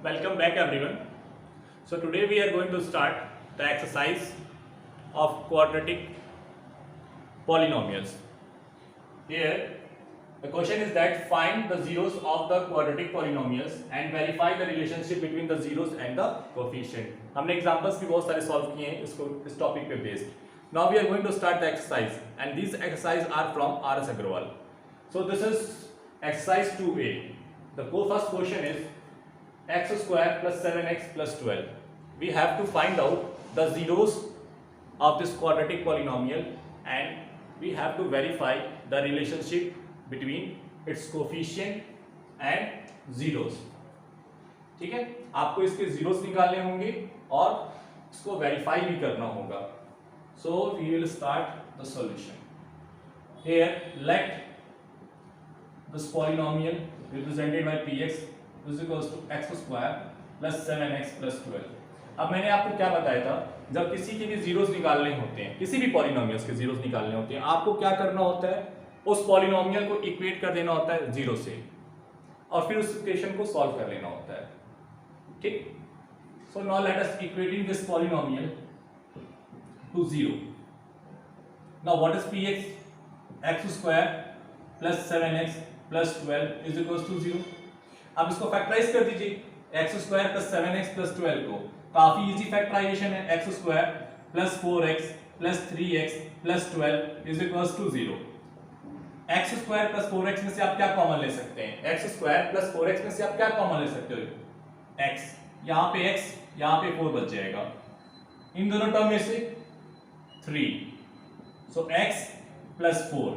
Welcome back everyone. So today we are going to start the exercise of quadratic polynomials. Here the question is that find the zeros of the quadratic polynomials and verify the relationship between the zeros and the coefficient. हमने examples भी बहुत सारे solve किए हैं इसको इस topic पे based. Now we are going to start the exercise and these exercises are from R.S. Agrawal. So this is exercise 2A. The first question is x square plus 7x plus 12. We have to find out the zeros of this quadratic polynomial and we have to verify the relationship between its coefficient and zeros. ठीक है, आपको इसके zeros निकालने होंगे और इसको verify भी करना होगा. So we will start the solution. Here let this polynomial represented by px is equals to x square plus 7x plus 12. अब मैंने आपको क्या बताया था, जब किसी के भी जीरोस निकालने होते हैं, किसी भी पॉलिनोमियल्स के जीरोस निकालने होते हैं, आपको क्या करना होता है, उस पॉलिनोमियल को इक्वेट कर देना होता है जीरो से और फिर उस इक्वेशन को सॉल्व कर लेना होता है. ठीक, so now let us equating this polynomial to zero. Now what is px? x square plus 7x plus 12 is equals to 0. अब इसको फैक्टराइज कर दीजिए, x square plus 7x plus 12 को. काफी इजी फैक्टराइजेशन है. x square plus 4x plus 3x plus 12 is equals to 0. x square plus 4x में से आप क्या कॉमन ले सकते हैं? x स्क्वायर प्लस 4x में से आप क्या कॉमन ले सकते हो? x, यहाँ पे x, यहाँ पे 4 बच जाएगा. इन दोनों टर्म में से 3. सो x प्लस 4.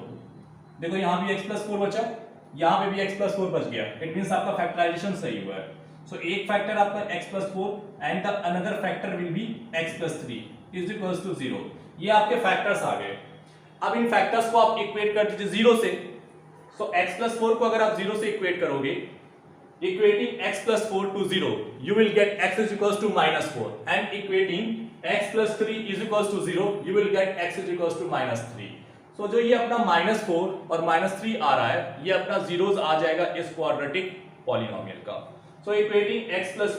देखो यहाँ भी x प्लस 4 बचा, यहाँ पे भी x प्लस 4 बच गया. इट मींस आपका फैक्टराइजेशन सही हुआ है. सो एक फैक्टर आपका x plus 4 and the another factor will be x plus 3 is equals to 0. ये आपके फैक्टर्स आ गए. अब इन फैक्टर्स को आप इक्वेट कर दीजिए जीरो से. सो x प्लस 4 को अगर आप जीरो से इक्वेट करोगे, equating x plus 4 to 0, you will get x is equals to minus 4 and equating x plus 3 is equals to 0, you will get x is equals to minus 3. तो जो ये अपना -4 और -3 आ रहा है, ये अपना जीरोस आ जाएगा इस क्वाड्रेटिक पॉलिनोमियल का. So equating x plus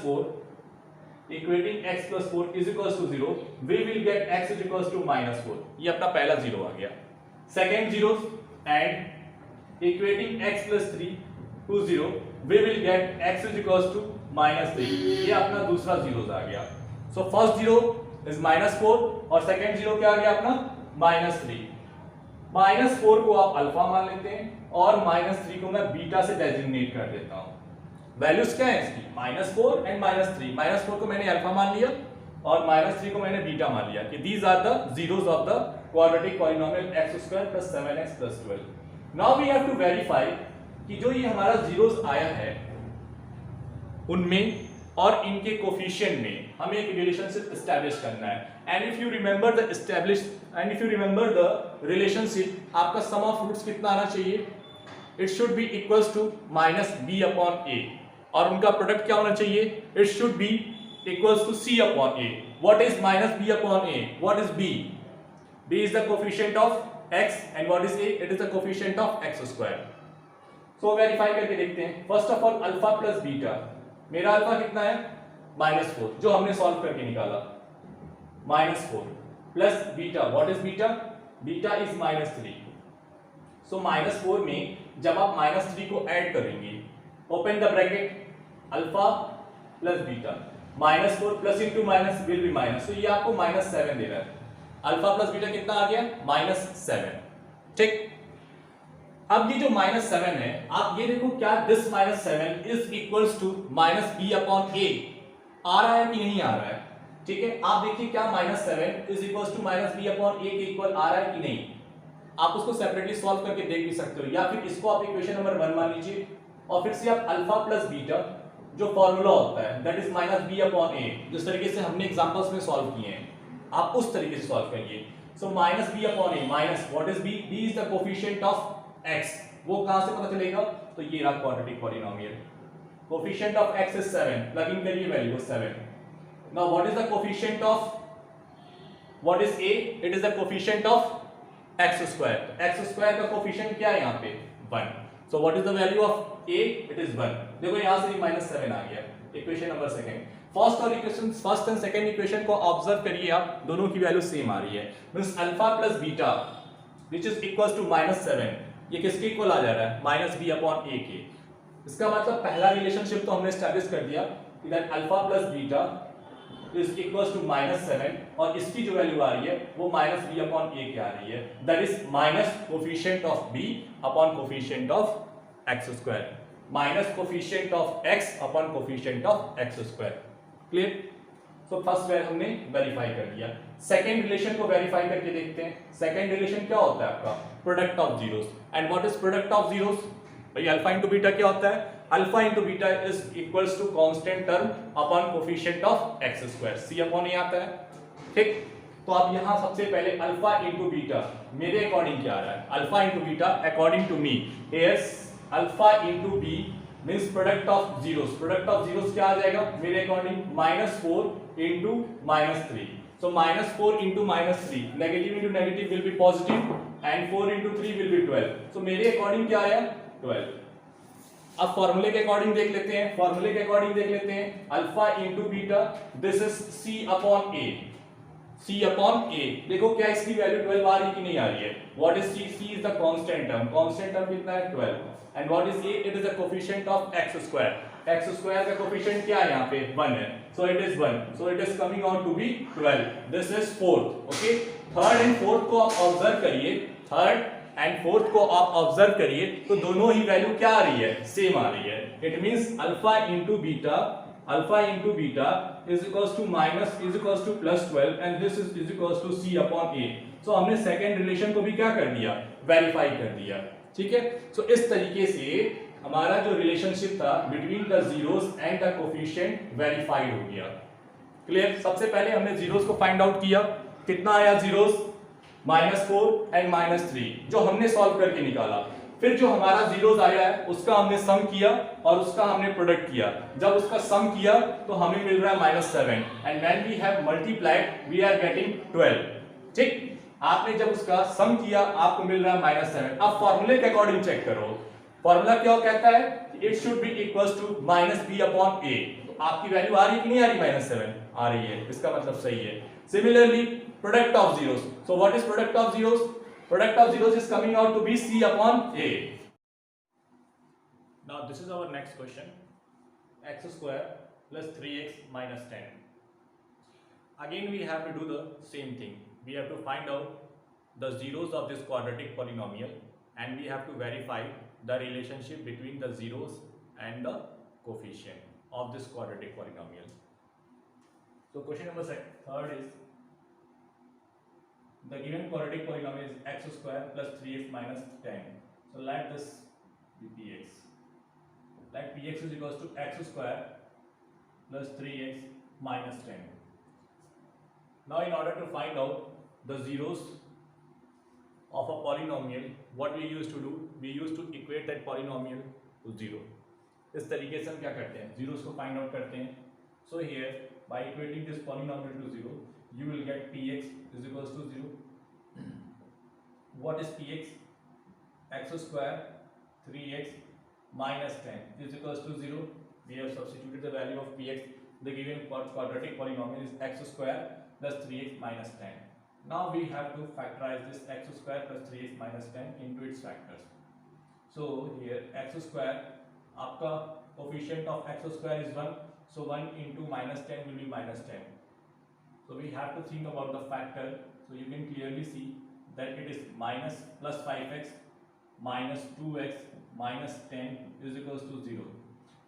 4 is equals to 0, we will get x is equals to -4. ये अपना पहला जीरो आ गया. Second zero and equating x plus 3 to 0, we will get x is equals to -3. ये अपना दूसरा zero आ गया. सो फर्स्ट जीरो इज -4 और सेकंड जीरो क्या आ गया अपना? -3. -4 को आप अल्फा मान लेते हैं और -3 को मैं बीटा से डेजिग्नेट कर देता हूं. वैल्यूज क्या है इसकी? -4 एंड -3. -4 को मैंने अल्फा मान लिया और -3 को मैंने बीटा मान लिया कि these are the zeros of the quadratic polynomial x square plus 7x plus 12. Now we have to verify कि जो ये हमारा जीरोस आया है उनमें और इनके कोफिशिएंट में हमें एक रिलेशनशिप एस्टैब्लिश करना है. And if you remember the relationship, आपका सम ऑफ रूट्स कितना आना चाहिए? It should be equals to -b upon a और उनका प्रोडक्ट क्या होना चाहिए? It should be equals to c upon a. What is -b upon a? What is b? b is the coefficient of x and what is a? It is the coefficient of x square. So verify करके देखते हैं. First of all alpha plus beta. मेरा alpha कितना है? -4 जो हमने solve करके निकाला. -4 plus beta. What is beta? Beta is -3. सो -4 में जब आप -3 को ऐड करेंगे, open the bracket, alpha plus beta, -4 plus into minus will be minus. तो ये आपको -7 दे रहा है. अल्फा प्लस बीटा कितना आ गया? -7. ठीक, अब ये जो -7 है, आप ये देखो क्या this -7 is equals to -b upon a आ रहा है कि नहीं आ रहा है? ठीक है, आप देखिए क्या -7 is equals to -b upon a के इक्वल आ रहा है कि नहीं. आप उसको सेपरेटली सॉल्व करके देख भी सकते हो या फिर इसको आप इक्वेशन नंबर 1 मान लीजिए और फिर से आप अल्फा प्लस बीटा जो फॉर्मूला होता है that is -b upon a, जिस तरीके से हमने एग्जांपल्स में सॉल्व किए हैं, आप उस तरीके से सॉल्व करिए. So -b upon a minus what is b? b is the coefficient of x. वो कहां से पता चलेगा? तो ये रहा quadratic polynomial. Coefficient of x is 7. Plug in करिए value 7. Now what is the coefficient of what is a? It is the coefficient of x square. x square का कोफिशिएंट क्या है यहाँ पे? 1. So what is the value of a? It is 1. देखो यहां से -7 आ गया. Equation number second. First and second equation को ऑब्जर्व करिए आप, दोनों की वैल्यू सेम आ रही है. Means alpha plus beta which is equals to -7, ये किसके इक्वल आ जा रहा है? -b/a के. इसका मतलब पहला रिलेशनशिप तो हमने एस्टैब्लिश कर दिया कि that alpha plus beta is equals to -7, और इसकी जो वैल्यू आ रही है वो -b/a की आ रही है. That is minus coefficient of b upon coefficient of x square, minus coefficient of x upon coefficient of x square. Clear? So first value हमने वेरीफाई कर दिया. सेकंड रिलेशन को वेरीफाई करके देखते हैं. सेकंड रिलेशन क्या होता है आपका? Product of zeros. And what is product of zeros? भाई अल्फा इंटू बीटा क्या होता है? Alpha into beta is equals to constant term upon coefficient of x square, c upon a आता है. ठीक, तो आप यहां सबसे पहले अल्फा इंटू बीटा मेरे अकॉर्डिंग क्या आ रहा है? Alpha into beta according to me is alpha into b means product of zeros. Product of zeros क्या आ जाएगा मेरे according? -4 into -3. So -4 into -3, negative into negative will be positive and 4 into 3 will be 12. सो मेरे according क्या आया? 12. अब फॉर्मूले के according देख लेते हैं. फॉर्मूले के अकॉर्डिंग देख लेते हैं. Alpha into beta this is c upon a. c upon a. देखो क्या इसकी वैल्यू 12 आ रही कि नहीं आ रही है? What is c? c is the constant term. Constant term कितना है? 12. And what is a? It is the coefficient of x square. x square का कोफिशिएंट क्या है यहां पे? 1 है. So it is 1. So it is coming out to be 12. This is fourth. Okay, third and fourth को आप observe करिए. Third and fourth को आप ऑब्जर्व करिए तो दोनों ही वैल्यू क्या आ रही है? सेम आ रही है. It means alpha into beta is equals to minus is equals to +12 and this is equals to c upon a. So हमने सेकंड रिलेशन को भी क्या कर दिया? वेरीफाई कर दिया. ठीक है. सो इस तरीके से हमारा जो रिलेशनशिप था between the zeros and the coefficient verified हो गया. क्लियर? सबसे पहले हमने जीरोस को फाइंड आउट किया. कितना आया जीरोस? -4 एंड -3 जो हमने सॉल्व करके निकाला. फिर जो हमारा जीरोस आया है उसका हमने सम किया और उसका हमने प्रोडक्ट किया. जब उसका सम किया तो हमें मिल रहा है -7 and when we have multiplied we are getting 12. ठीक, आपने जब उसका सम किया आपको मिल रहा है -7. अब फॉर्मूले के अकॉर्डिंग चेक करो. फॉर्मूला क्या कहता है? It should be equals to -b/a. तो आपकी वैल्यू आ रही है कि नहीं आ रही? -7 आ रही है. इसका मतलब सही है. Similarly product of zeros. So what is product of zeros? Product of zeros is coming out to be c upon a. Now this is our next question. X square plus 3x minus 10. Again we have to do the same thing. We have to find out the zeros of this quadratic polynomial and we have to verify the relationship between the zeros and the coefficient of this quadratic polynomial. So question number third is the given quadratic polynomial is x square plus 3x minus 10. So let this be px. Let px is equals to x square plus 3x minus 10. Now in order to find out the zeros of a polynomial, what we used to do? We used to equate that polynomial to 0. इस तरीके से हम क्या करते हैं? zeros को find out करते हैं. So here by equating this polynomial to 0, you will get px is equals to 0. What is px? X square 3x minus 10 is equals to 0. We have substituted the value of px. The given quadratic polynomial is x square plus 3x minus 10. Now we have to factorize this x square plus 3x minus 10 into its factors. So here x square, आपका coefficient of x square is 1. So 1 into minus 10 will be minus 10. So we have to think about the factor. So you can clearly see that it is minus plus 5x minus 2x minus 10 is equals to 0.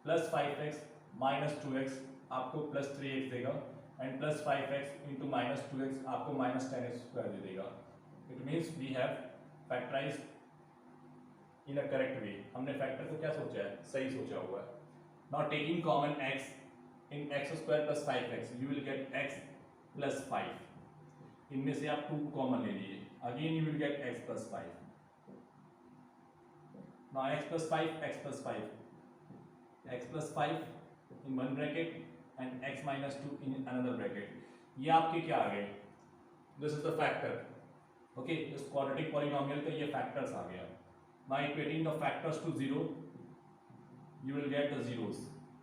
Plus 5x minus 2x आपको plus 3x देगा and plus 5x into minus 2x आपको minus 10x square दे देगा. It means we have factorized in a correct way. हमने factor को क्या सोचा है? सही सोचा हुआ है. Now taking common x in x square plus 5x, you will get x plus 5. इनमें से आप 2 कॉमन ले लीजिए. Again you will get x plus 5. Now x plus 5, x plus 5, x plus 5 in one bracket and x minus 2 in another bracket. ये आपके क्या आ गए? This is the factor. Okay, इस quadratic polynomial का ये factors आ गया. Now equating the factors to 0, you will get the zeros.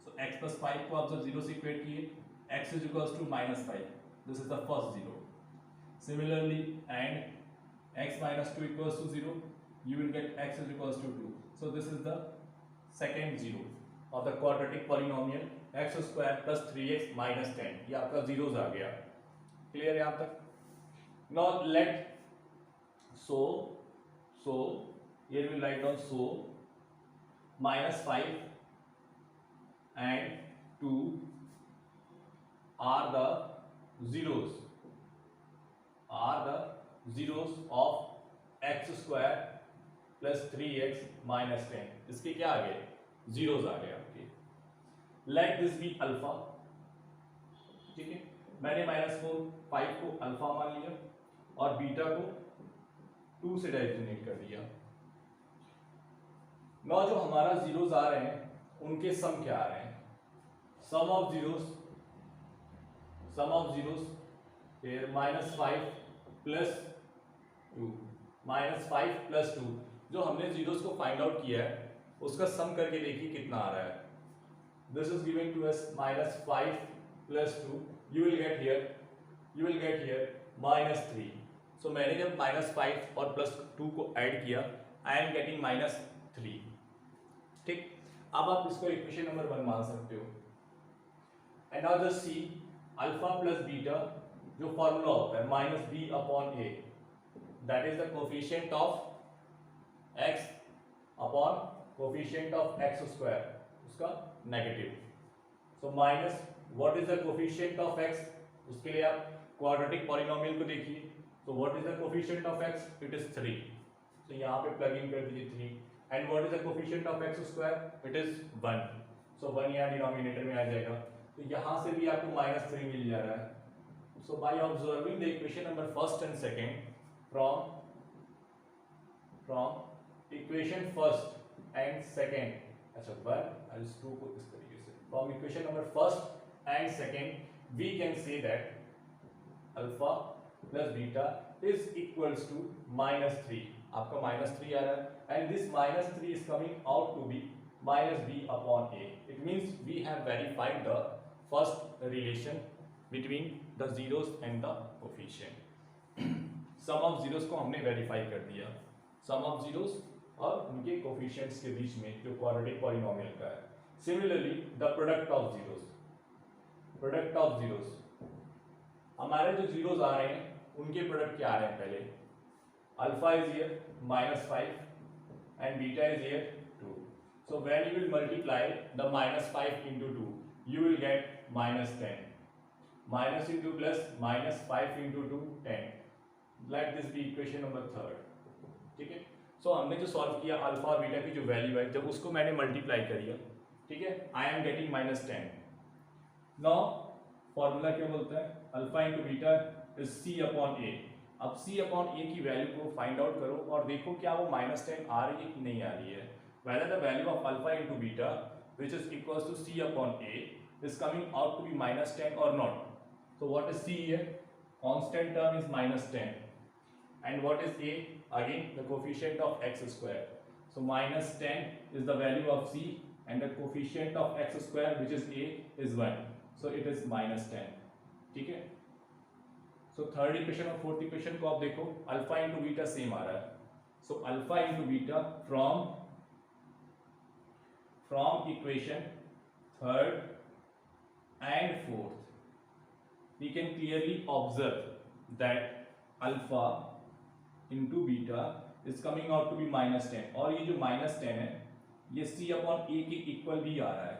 So x plus 5 को आप जब 0 से equate किए, x is equals to -5. This is the first 0. Similarly, and x minus 2 equals to 0, you will get x is equals to 2. So this is the second 0 of the quadratic polynomial x square plus 3x minus 10. ये आपका zeros आ गया. Clear यहाँ तक? Now let so here we will write down so -5 and 2 are the zeros of x square plus 3x minus 10. इसके क्या आ गए? zeros आ गए आपके. Let this be alpha. ठीक है, मैंने -5 को अल्फा मान लिया और बीटा को 2 से डेजिग्नेट कर दिया. नौ जो हमारा जीरोस आ रहे हैं उनके सम क्या आ रहे हैं? Sum of zeros here -5 plus 2 -5 plus 2 जो हमने जीरोस को फाइंड आउट किया है उसका सम करके देखिए कितना आ रहा है. This is giving to us -5 plus 2. You will get here -3. So मैंने जब -5 और +2 को ऐड किया, आई एम गेटिंग -3. ठीक, अब आप इसको इक्वेशन नंबर 1 मान सकते हो. And now just see alpha plus beta जो फॉर्मूला होता है -b/a, that is the coefficient of x upon coefficient of x square, उसका negative. So minus what is the coefficient of x, उसके लिए आप क्वाड्रेटिक पॉलिनोमियल को देखिए. So what is the coefficient of x? It is 3. So यहाँ पे plug in कर दीजिए 3. And what is the coefficient of x square? It is 1. So 1 यहाँ डिनोमिनेटर में आ जाएगा. तो यहाँ से भी आपको -3 मिल जा रहा है. So by observing the equation number first and second from equation first and second, अच्छा 1 और इस 2 को इस तरीके से from equation number first and second we can say that alpha plus beta is equals to -3. आपका -3 आ रहा है and this -3 is coming out to be -b/a. It means we have verified the first relation between the zeros and the coefficient. sum of zeros को हमने verify कर दिया. sum of zeros और उनके coefficients के बीच में जो क्वाड्रेटिक पॉलिनोमियल का है. Similarly the product of zeros हमारे जो जीरोस आ रहे हैं उनके प्रोडक्ट क्या आ रहे हैं? पहले alpha is here -5 and beta is here 2. So when you will multiply the -5 into 2, you will get -10. Minus into plus -5 into 2 10. Let this be equation number 3. ठीक है. So हमने जो सॉल्व किया अल्फा और बीटा की जो वैल्यू है जब उसको मैंने मल्टीप्लाई करिए, ठीक है, आई एम गेटिंग -10. नाउ फॉर्मूला क्या बोलता है? Alpha into beta is c/a. अब c/a की वैल्यू को फाइंड आउट करो और देखो क्या वो -10 आ रही है कि नहीं आ रही है. whether the value of alpha into beta which is equals to c/a is coming out to be -10 or not. So what is c here? Constant term is -10. And what is a? Again the coefficient of x square. So -10 is the value of c and the coefficient of x square which is a is 1. So it is -10. ठीक है. So third equation और fourth equation को आप देखो, alpha into beta same आ रहा है. So alpha into beta from equation third and fourth, we can clearly observe that alpha into beta is coming out to be -10. और ये जो -10 है ये c/a के इक्वल भी आ रहा है.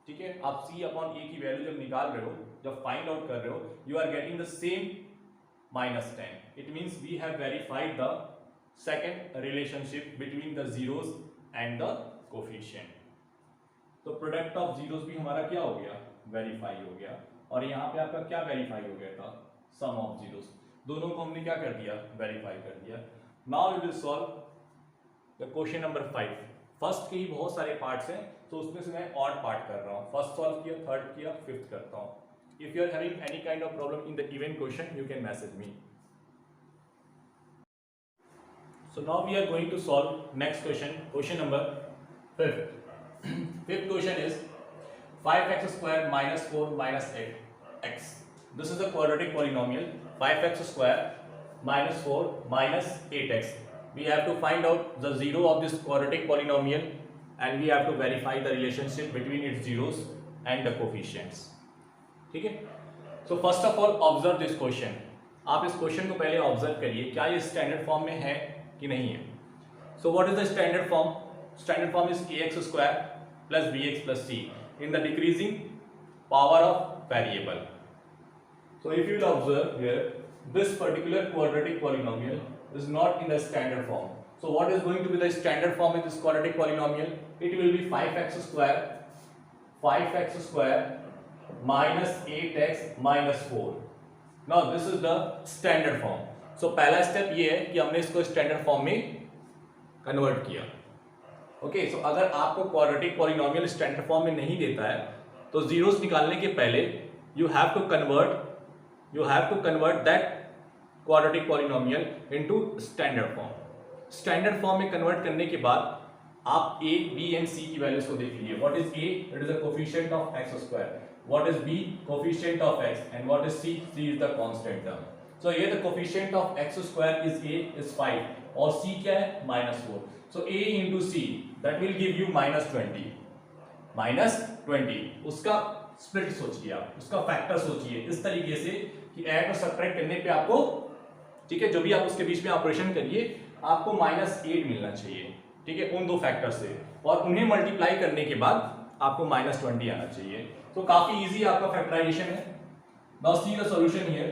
ठीक है, आप c/a की वैल्यू जब निकाल रहे हो, जब फाइंड आउट कर रहे हो, you are getting the same -10. It means we have verified the second relationship between the zeros and the coefficient. तो प्रोडक्ट ऑफ जीरोस भी हमारा क्या हो गया? वेरीफाई हो गया. और यहाँ पे आपका क्या वेरीफाई हो गया था? Sum of zeros. दोनों को हमने क्या कर दिया? वेरीफाई कर दिया. Now we will solve the question number 5. First के ही बहुत सारे पार्ट्स हैं तो उसमें से मैं ऑड पार्ट कर रहा हूँ. फर्स्ट सॉल्व किया, थर्ड किया, फिफ्थ करता हूँ. If you are having any kind of problem in the even question you can message me. So now we are going to solve next question, question number 5th. Fifth question is 5x square minus 4 minus 8x. This is a quadratic polynomial. 5x square minus 4 minus 8x. We have to find out the zero of this quadratic polynomial and we have to verify the relationship between its zeros and the coefficients. ठीक है? So first of all observe this question. आप इस question को पहले observe करिए, क्या ये standard form में है कि नहीं है. So what is the standard form? Standard form is kx square plus bx plus c in the decreasing power of variable. So if you will observe here, this particular quadratic polynomial is not in the standard form. So what is going to be the standard form in this quadratic polynomial? It will be 5x square minus 8x minus 4. Now this is the standard form. So पहला step ये है कि हमने इसको standard form में convert किया. Okay, सो अगर आपको क्वाड्रेटिक पॉलिनोमियल स्टैंडर्ड फॉर्म में नहीं देता है तो जीरोस निकालने के पहले you have to convert that quadratic polynomial into standard form. Standard form में कन्वर्ट करने के बाद आप a, b एंड c की वैल्यूज को देख लीजिए. What is a? It is the coefficient of x square. What is b? Coefficient of x. And what is c? c is the constant term. So here the coefficient of x square is a is 5 और c क्या है? -4. So a into c that will give you -20. उसका split सोचिए आप, उसका factor सोचिए इस तरीके से कि ऐड और सब्ट्रैक्ट करने पे आपको, ठीक है, जो भी आप उसके बीच में ऑपरेशन करिए आपको -8 मिलना चाहिए. ठीक है, उन दो फैक्टर से, और उन्हें मल्टीप्लाई करने के बाद आपको -20 आना चाहिए. तो काफी इजी आपका फैक्टराइजेशन है. Now see the solution here.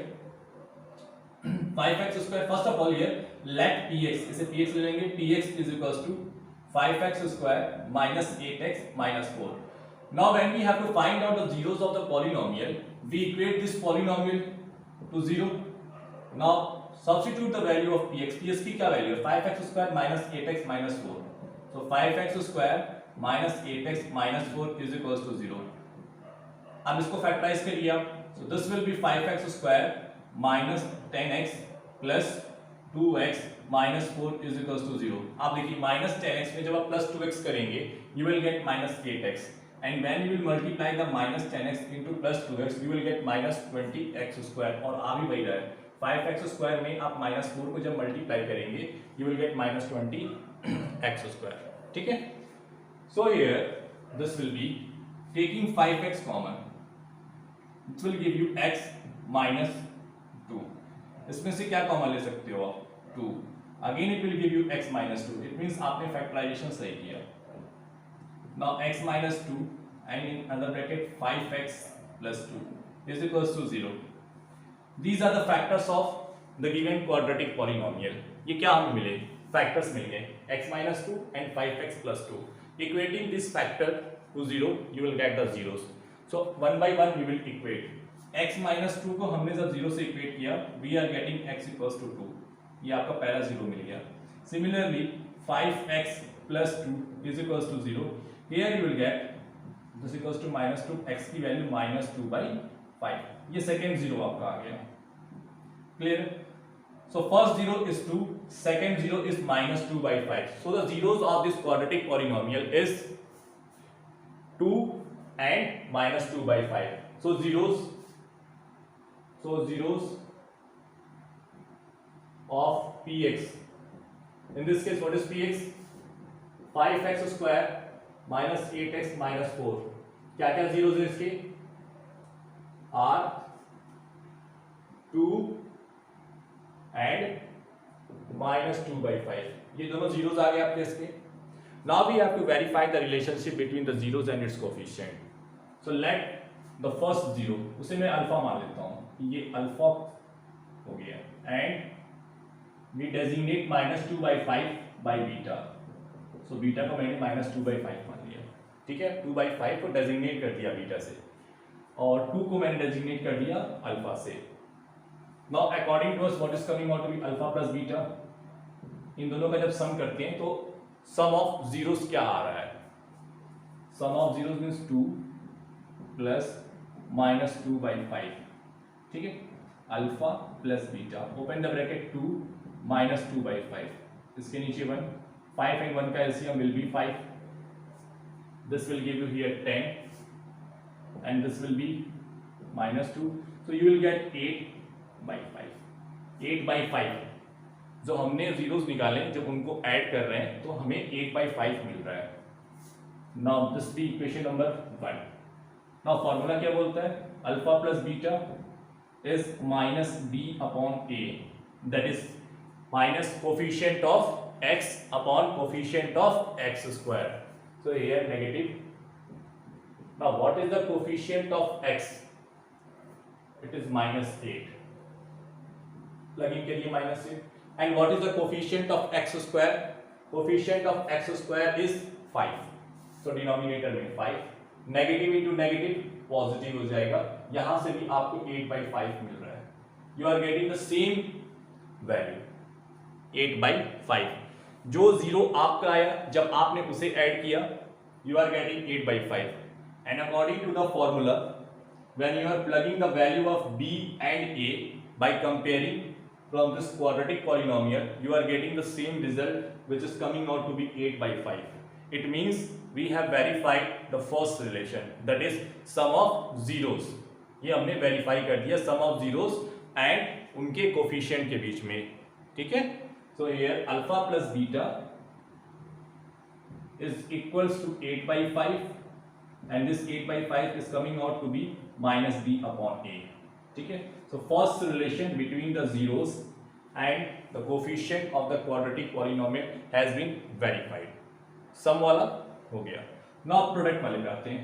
5x square, first of all here let px, इसे px ले लेंगे. px is equals to 5x square minus 8x minus 4. Now when we have to find out the zeros of the polynomial, we equate this polynomial to 0. नाउ substitute the value of px. px की क्या वैल्यू है? 5x square minus 8x minus 4. So 5x square minus 8x minus 4 is equals to 0. अब इसको factorise करिए आप. So this will be 5x square minus 10x plus 2x minus 4 is equals to 0. आप देखिए माइनस 10x में जब आप plus 2x करेंगे you will get minus 8x, and when you will multiply the minus 10x into plus 2x you will get minus 20x square. और आ भी वही रहा है, 5x स्क्वायर में आप माइनस 4 को जब मल्टीप्लाई करेंगे you will get minus 20x square. ठीक है. So here this will be taking 5x common, it will give you x minus 2. इसमें से क्या कॉमन ले सकते हो आप? 2. Again it will give you x minus 2. It means आपने फैक्टराइजेशन सही किया. Now x minus 2 and in under bracket 5x plus 2 is equals to 0. These are the factors of the given quadratic polynomial. ये क्या हमें मिले? Factors मिल गए x minus 2 and 5x plus 2. Equating this factor to 0, you will get the zeros. So one by one we will equate. x minus 2 को हमने जब 0 से equate किया, we are getting x equals to 2. ये आपका पहला 0 मिल गया. Similarly, 5x plus 2 is equals to 0. Here you will get this equals to minus 2. x की वैल्यू minus 2 by 5. ये second 0 आपका आ गया. Clear? So first 0 is 2, second 0 is minus 2 by 5. So the zeros of this quadratic polynomial is 2 and minus 2 by 5. So zeros of px. In this case, what is px? 5x square minus 8x minus 4. क्या क्या zeros है इसके? R 2 and minus 2 by 5. ये दोनों zeros आ गए आपके इसके. Now we have to verify the relationship between the zeros and its coefficient. So let the first zero, उसे मैं अल्फा मान लेता हूँ, ये अल्फा हो गया, and we designate minus 2 by 5 by beta. So beta को मैंने minus 2 by 5 मान लिया. ठीक है, 2 by 5 को designate कर दिया बीटा से, और 2 को मैंने designate कर दिया अल्फा से. Now according to us what is coming out to be alpha plus beta. इन दोनों का जब सम करते हैं तो सम ऑफ जीरोस क्या आ रहा है? Sum of zeros means 2 plus minus 2 by 5. ठीक है, alpha plus beta, open the bracket 2 minus 2 by 5. इसके नीचे 1, 5 and 1 का LCM will be 5. This will give you here 10 and this will be -2. So you will get 8/5. 8/5 जो हमने zeros निकाले जब उनको ऐड कर रहे हैं तो हमें 8/5 मिल रहा है. Now this be equation number 1. Now formula क्या बोलता है? Alpha plus beta is minus b upon a, that is minus coefficient of x upon coefficient of x square. So here negative. Now what is the coefficient of x? It is -8. Plug in करिए -8. And what is the coefficient of x square? Coefficient of x square is 5. So denominator में 5. Negative into negative positive हो जाएगा. यहां से भी आपको 8/5 मिल रहा है. You are getting the same value 8/5. जो जीरो आपका आया जब आपने उसे ऐड किया, you are getting 8/5. And according to the formula, when you are plugging the value of b and a by comparing from this quadratic polynomial, you are getting the same result which is coming out to be 8/5. It means we have verified the first relation, that is sum of zeros. ये हमने verify कर दिया sum of zeros and उनके coefficient के बीच में. ठीक है. So here alpha plus beta is equals to 8/5 and this 8/5 is coming out to be minus b upon a. ठीक है. So first relation between the zeros and the coefficient of the quadratic polynomial has been verified. सम वाला हो गया. Now product वाले पे आते हैं.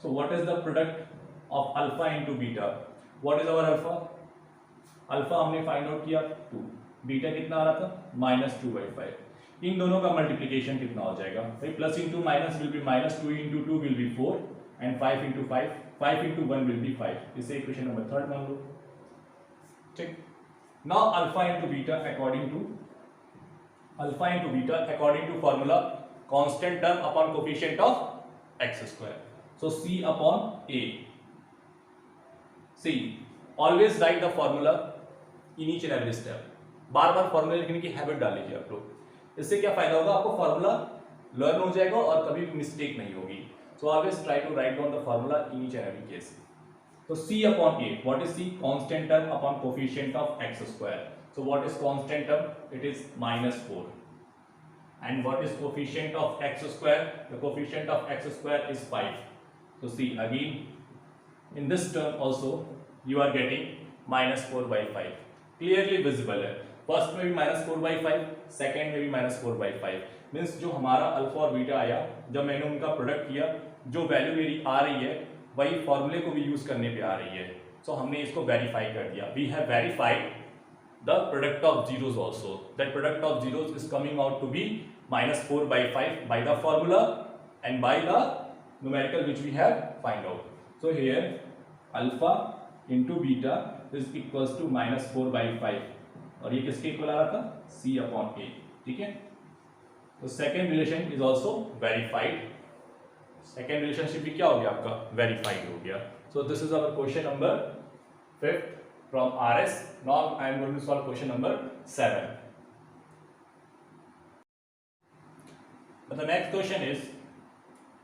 So what is the product of alpha into beta? What is our alpha? Alpha हमने find out किया 2. Beta कितना आ रहा था? -2/5. इन दोनों का मल्टीप्लिकेशन कितना हो जाएगा भाई? Plus into minus will be minus, 2 into 2 will be 4 and 5 into 5 into 1 will be 5. इसे इक्वेशन नंबर 3 मान लो. ठीक. Now alpha into beta according to formula constant term upon coefficient of x square. So c upon a. See, always write the formula in each and every step. Bar bar formula लिखने की habit डाल लीजिए आप लोग. इससे क्या फायदा होगा? आपको फॉर्मूला लर्न हो जाएगा और कभी भी मिस्टेक नहीं होगी. So always try to write down the formula in each and every case. So c upon a. What is c? Constant term upon coefficient of x square. So what is constant term? It is -4. And what is coefficient of x square? The coefficient of x square is 5. So see again, in this term also you are getting -4/5. Clearly visible है. First में भी -4/5, second में भी -4/5. Means जो हमारा alpha और beta आया, जब मैंने उनका प्रोडक्ट किया, जो वैल्यू मेरी आ रही है वही फॉर्मूले को भी यूज करने पे आ रही है. सो हमने इसको वेरीफाई कर दिया. We have verified the product of zeros also. That product of zeros is coming out to be -4/5 by the formula and by the numerical which we have find out. So here alpha into beta is equals to -4/5 और ये किसके equal आ रहा था? c upon a. ठीक है. तो second relation is also verified. Second relationship भी क्या हो गया आपका? Verified हो गया. So this is our question number 5 from RS. Now I am going to solve question number 7. But the next question is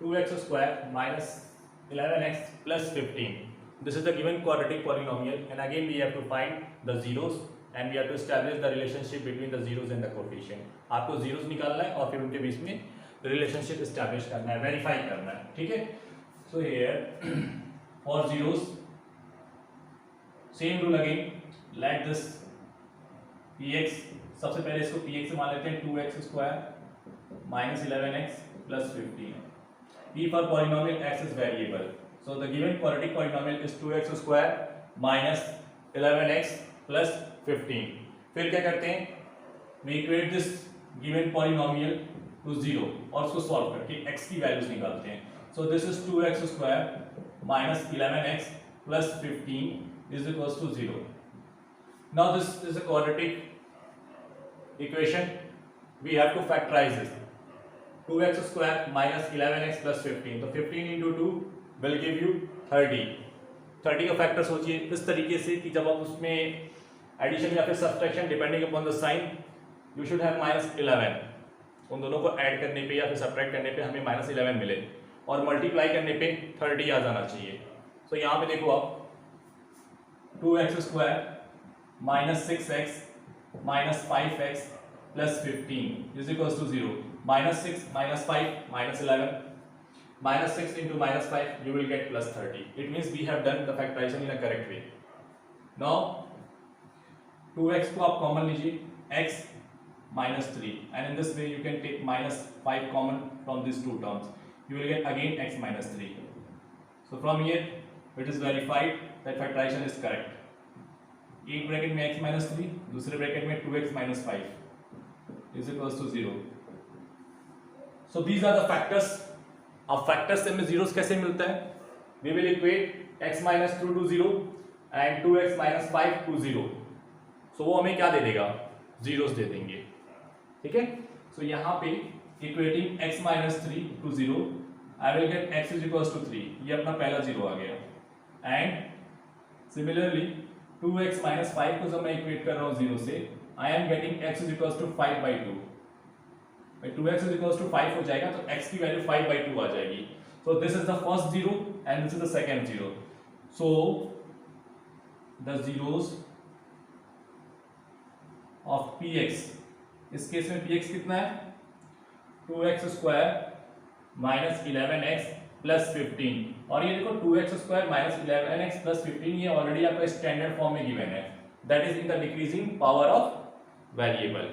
2x square minus 11x plus 15. This is the given quadratic polynomial, and again we have to find the zeros and we have to establish the relationship between the zeros and the coefficient. आपको zeros निकालना है और फिर उनके बीच में relationship establish करना है, verify करना है. ठीक है. So here for zeros, same rule again. Let this px, सबसे पहले इसको px से मान लेते हैं 2x square minus 11x plus 15. p for polynomial x is variable, so the given quadratic polynomial is 2x square minus 11x plus 15. फिर क्या करते हैं? we equate this given polynomial to 0 और उसको सॉल्व करके x की वैल्यूज निकालते हैं. so this is 2x square minus 11x plus 15 is equals to 0. Now this is a quadratic equation. We have to factorize this. 2x square minus 11x plus 15. तो 15 into 2 will give you 30. 30 का factor सोचिए इस तरीके से कि जब आप उसमें एडिशन या फिर subtraction depending upon the sign you should have -11। उन दोनों को ऐड करने पे या फिर सब्ट्रैक्ट करने पे हमें -11 मिले और मल्टीप्लाई करने पे 30 आ जाना चाहिए। तो यहाँ पे देखो आप 2x² -6x -5x + 15 is equals to 0। -6 -5 -11 -6 into -5 you will get +30. It means we have done the factorization in a correct way. Now 2x को आप कॉमन लीजिए, x -3 and in this way you can take -5 common from these two terms. You will get again x -3. So from here it is verified that factorization is correct. एक bracket में x -3, दूसरे bracket में 2x -5 is equals to 0. So these are the factors. अब factors से हमें zeros कैसे मिलता है? We will equate x -2 to 0 and 2x -5 to 0. So वो हमें क्या दे देगा? जीरोस दे देंगे, ठीक है? So यहाँ पे equating x -3 to 0, I will get x is equals to 3. ये अपना पहला जीरो आ गया। And similarly 2x -5 को जब मैं इक्वेट कर रहा हूँ जीरो से, I am getting x is equals to 5/2. 2x is equals to 5 हो जाएगा तो x की वैल्यू 5/2 आ जाएगी। So this is the first zero and this is the second zero. So the zeros of px, इस case में px कितना है? 2x² -11x + 15 और ये देखो 2x² -11x + 15 ये ऑलरेडी आपका स्टैंडर्ड फॉर्म में गिवन है, that is in the decreasing power of variable.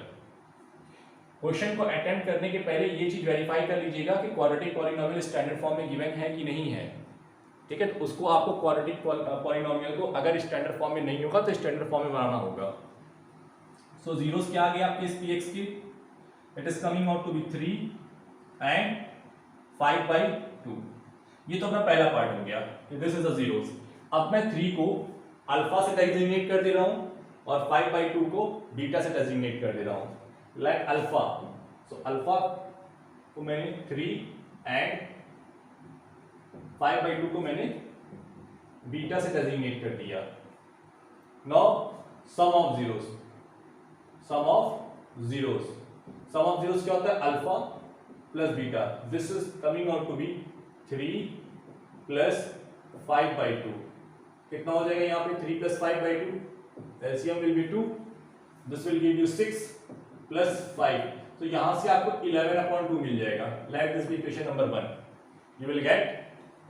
Question को अटेम्प्ट करने के पहले ये चीज वेरीफाई कर लीजिएगा कि क्वाड्रेटिक पॉलिनोमियल स्टैंडर्ड फॉर्म में गिवन है कि नहीं है, ठीक है? तो उसको आपको क्वाड्रेटिक पॉलिनोमियल को अगर स्टैंडर्ड फॉर्म में नहीं होगा तो स्टैंडर्ड फॉर्म में बनाना होगा। सो जीरोस क्या आ गया आपके इस px की? It is coming out to be 3 and 5/2। ये तो अपना पहला पार्ट हो गया, दिस इज द जीरोस। अब मैं 3 को अल्फा से डेजिग्नेट कर दे रहा हूं और 5/2 को बीटा से डेजिग्नेट कर दे रहा हूं। Like alpha, so alpha को मैंने 3 and 5/2 को मैंने बीटा से डेजिग्नेट कर दिया। Now sum of zeros, sum of zeros क्या होता है? Alpha plus beta. This is coming out to be 3 + 5/2। कितना हो जाएगा यहाँ पे? 3 + 5/2, LCM will be 2, this will give you 6 + 5, तो यहां से आपको 11/2 मिल जाएगा। Like this be equation number 1, you will get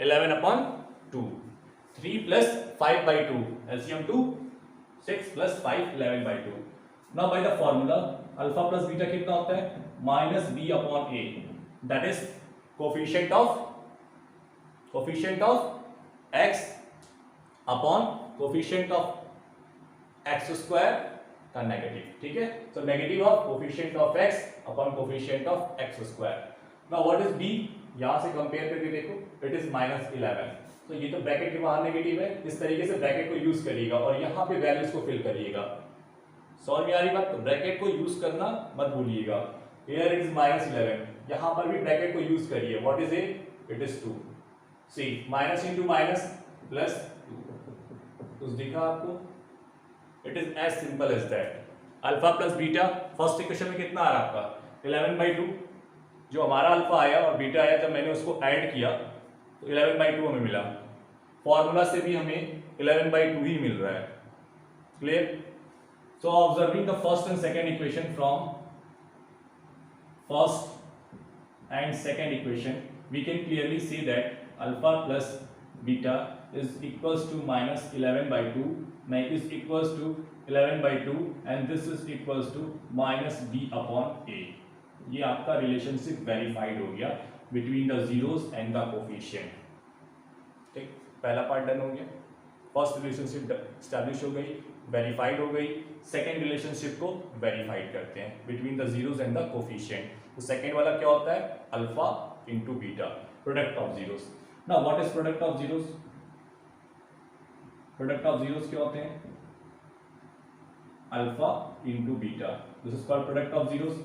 11/2। 3 + 5/2, LCM 2, 6 + 5 11/2। Now by the formula alpha plus beta कितना होता है? -b/a, that is coefficient of x upon coefficient of x² का नेगेटिव, ठीक है? तो negative of coefficient of x upon coefficient of x²। Now what is b? यहां से compare करके देखो, इट इज -11, तो ये तो ब्रैकेट के बाहर नेगेटिव है। इस तरीके से ब्रैकेट को यूज करिएगा और यहां पे वैल्यूज को फिल करिएगा। समझ में आ रही बात? तो ब्रैकेट को यूज करना मत भूलिएगा। हियर इट इज -11, यहां पर भी ब्रैकेट को यूज करिए। What is it is 2। See minus into minus plus 2, कुछ दिखा आपको? It is as simple as that. Alpha plus beta first equation में कितना आ रहा आपका? 11/2। जो हमारा अल्फा आया और बीटा आया, जब मैंने उसको ऐड किया तो 11/2 हमें मिला। फॉर्मूला से भी हमें 11/2 ही मिल रहा है। Clear? So observing the first and second equation from first and second equation, we can clearly see that alpha plus beta is equals to -11/2, is equals to 11/2 and this is equals to -b/a। ये आपका relationship verified हो गया between the zeros and the coefficient. ठीक, पहला part done हो गया। First relationship establish हो गई, वेरीफाइड हो गई। सेकेंड रिलेशनशिप को वेरीफाइड करते हैं between the zeros and the coefficient. तो सेकेंड वाला क्या होता है? Alpha into beta, product of zeros. Now what is product of zeros? Product of zeros क्या होते हैं? Alpha into beta, this is called product of zeros.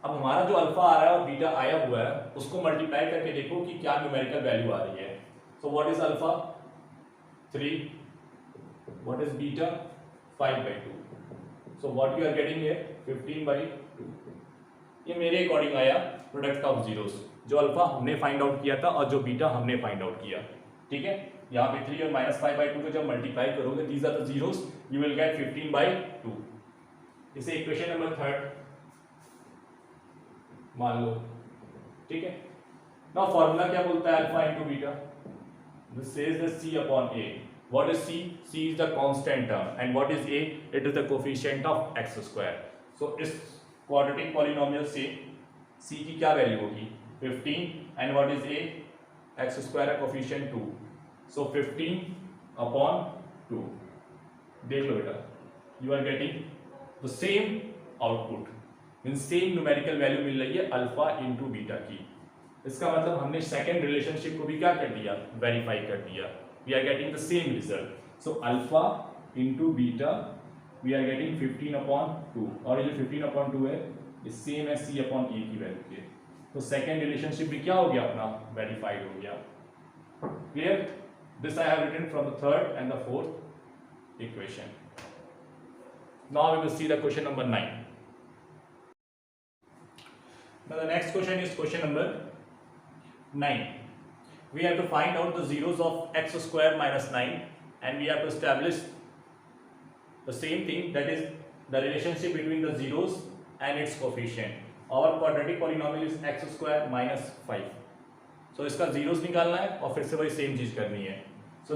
अब हमारा जो अल्फा आ रहा है और बीटा आया हुआ है, उसको मल्टीप्लाई करके देखो कि क्या न्यूमेरिकल वैल्यू आ रही है। So what is alpha? 3, what is beta? 5/2। So what you are getting here? 15/2। ये मेरे अकॉर्डिंग आया प्रोडक्ट ऑफ जीरोस, जो अल्फा हमने फाइंड आउट किया था और जो बीटा हमने फाइंड आउट किया। ठीक है, यहाँ पे 3 और -5/2 को जब मल्टीप्लाई करोगे, these are the zeros, you will get 15/2। इसे इक्वेशन नंबर 3 मान लो। ठीक है, नाउ फॉर्मूला क्या बोलता है alpha into beta? This says the c upon a. What is c? c is the constant term, and what is a? It is the coefficient of x square. So इस quadratic polynomial से c की क्या value होगी? 15, and what is a? x square है coefficient 2. So 15/2. देख लो बेटा, you are getting the same output, means same numerical value मिल रही है अल्फा इंटू बीटा की। इसका मतलब हमने सेकेंड रिलेशनशिप को भी क्या कर दिया? वेरीफाई कर दिया। We are getting the same result. So alpha into beta we are getting 15/2, और ये जो 15/2 है ये सेम है c/a की वैल्यू के। तो सेकेंड रिलेशनशिप भी क्या हो गया अपना? वेरीफाइड हो गया। Clear? This I have written from the third and the fourth equation. Now we will see the question number 9. Now the next question is question number 9. We have to find out the zeros of x square minus 9, and we have to establish the same thing, that is the relationship between the zeros and its coefficient. Our quadratic polynomial is x square minus 5. So इसका zeros निकालना है और फिर से वही same चीज करनी है. So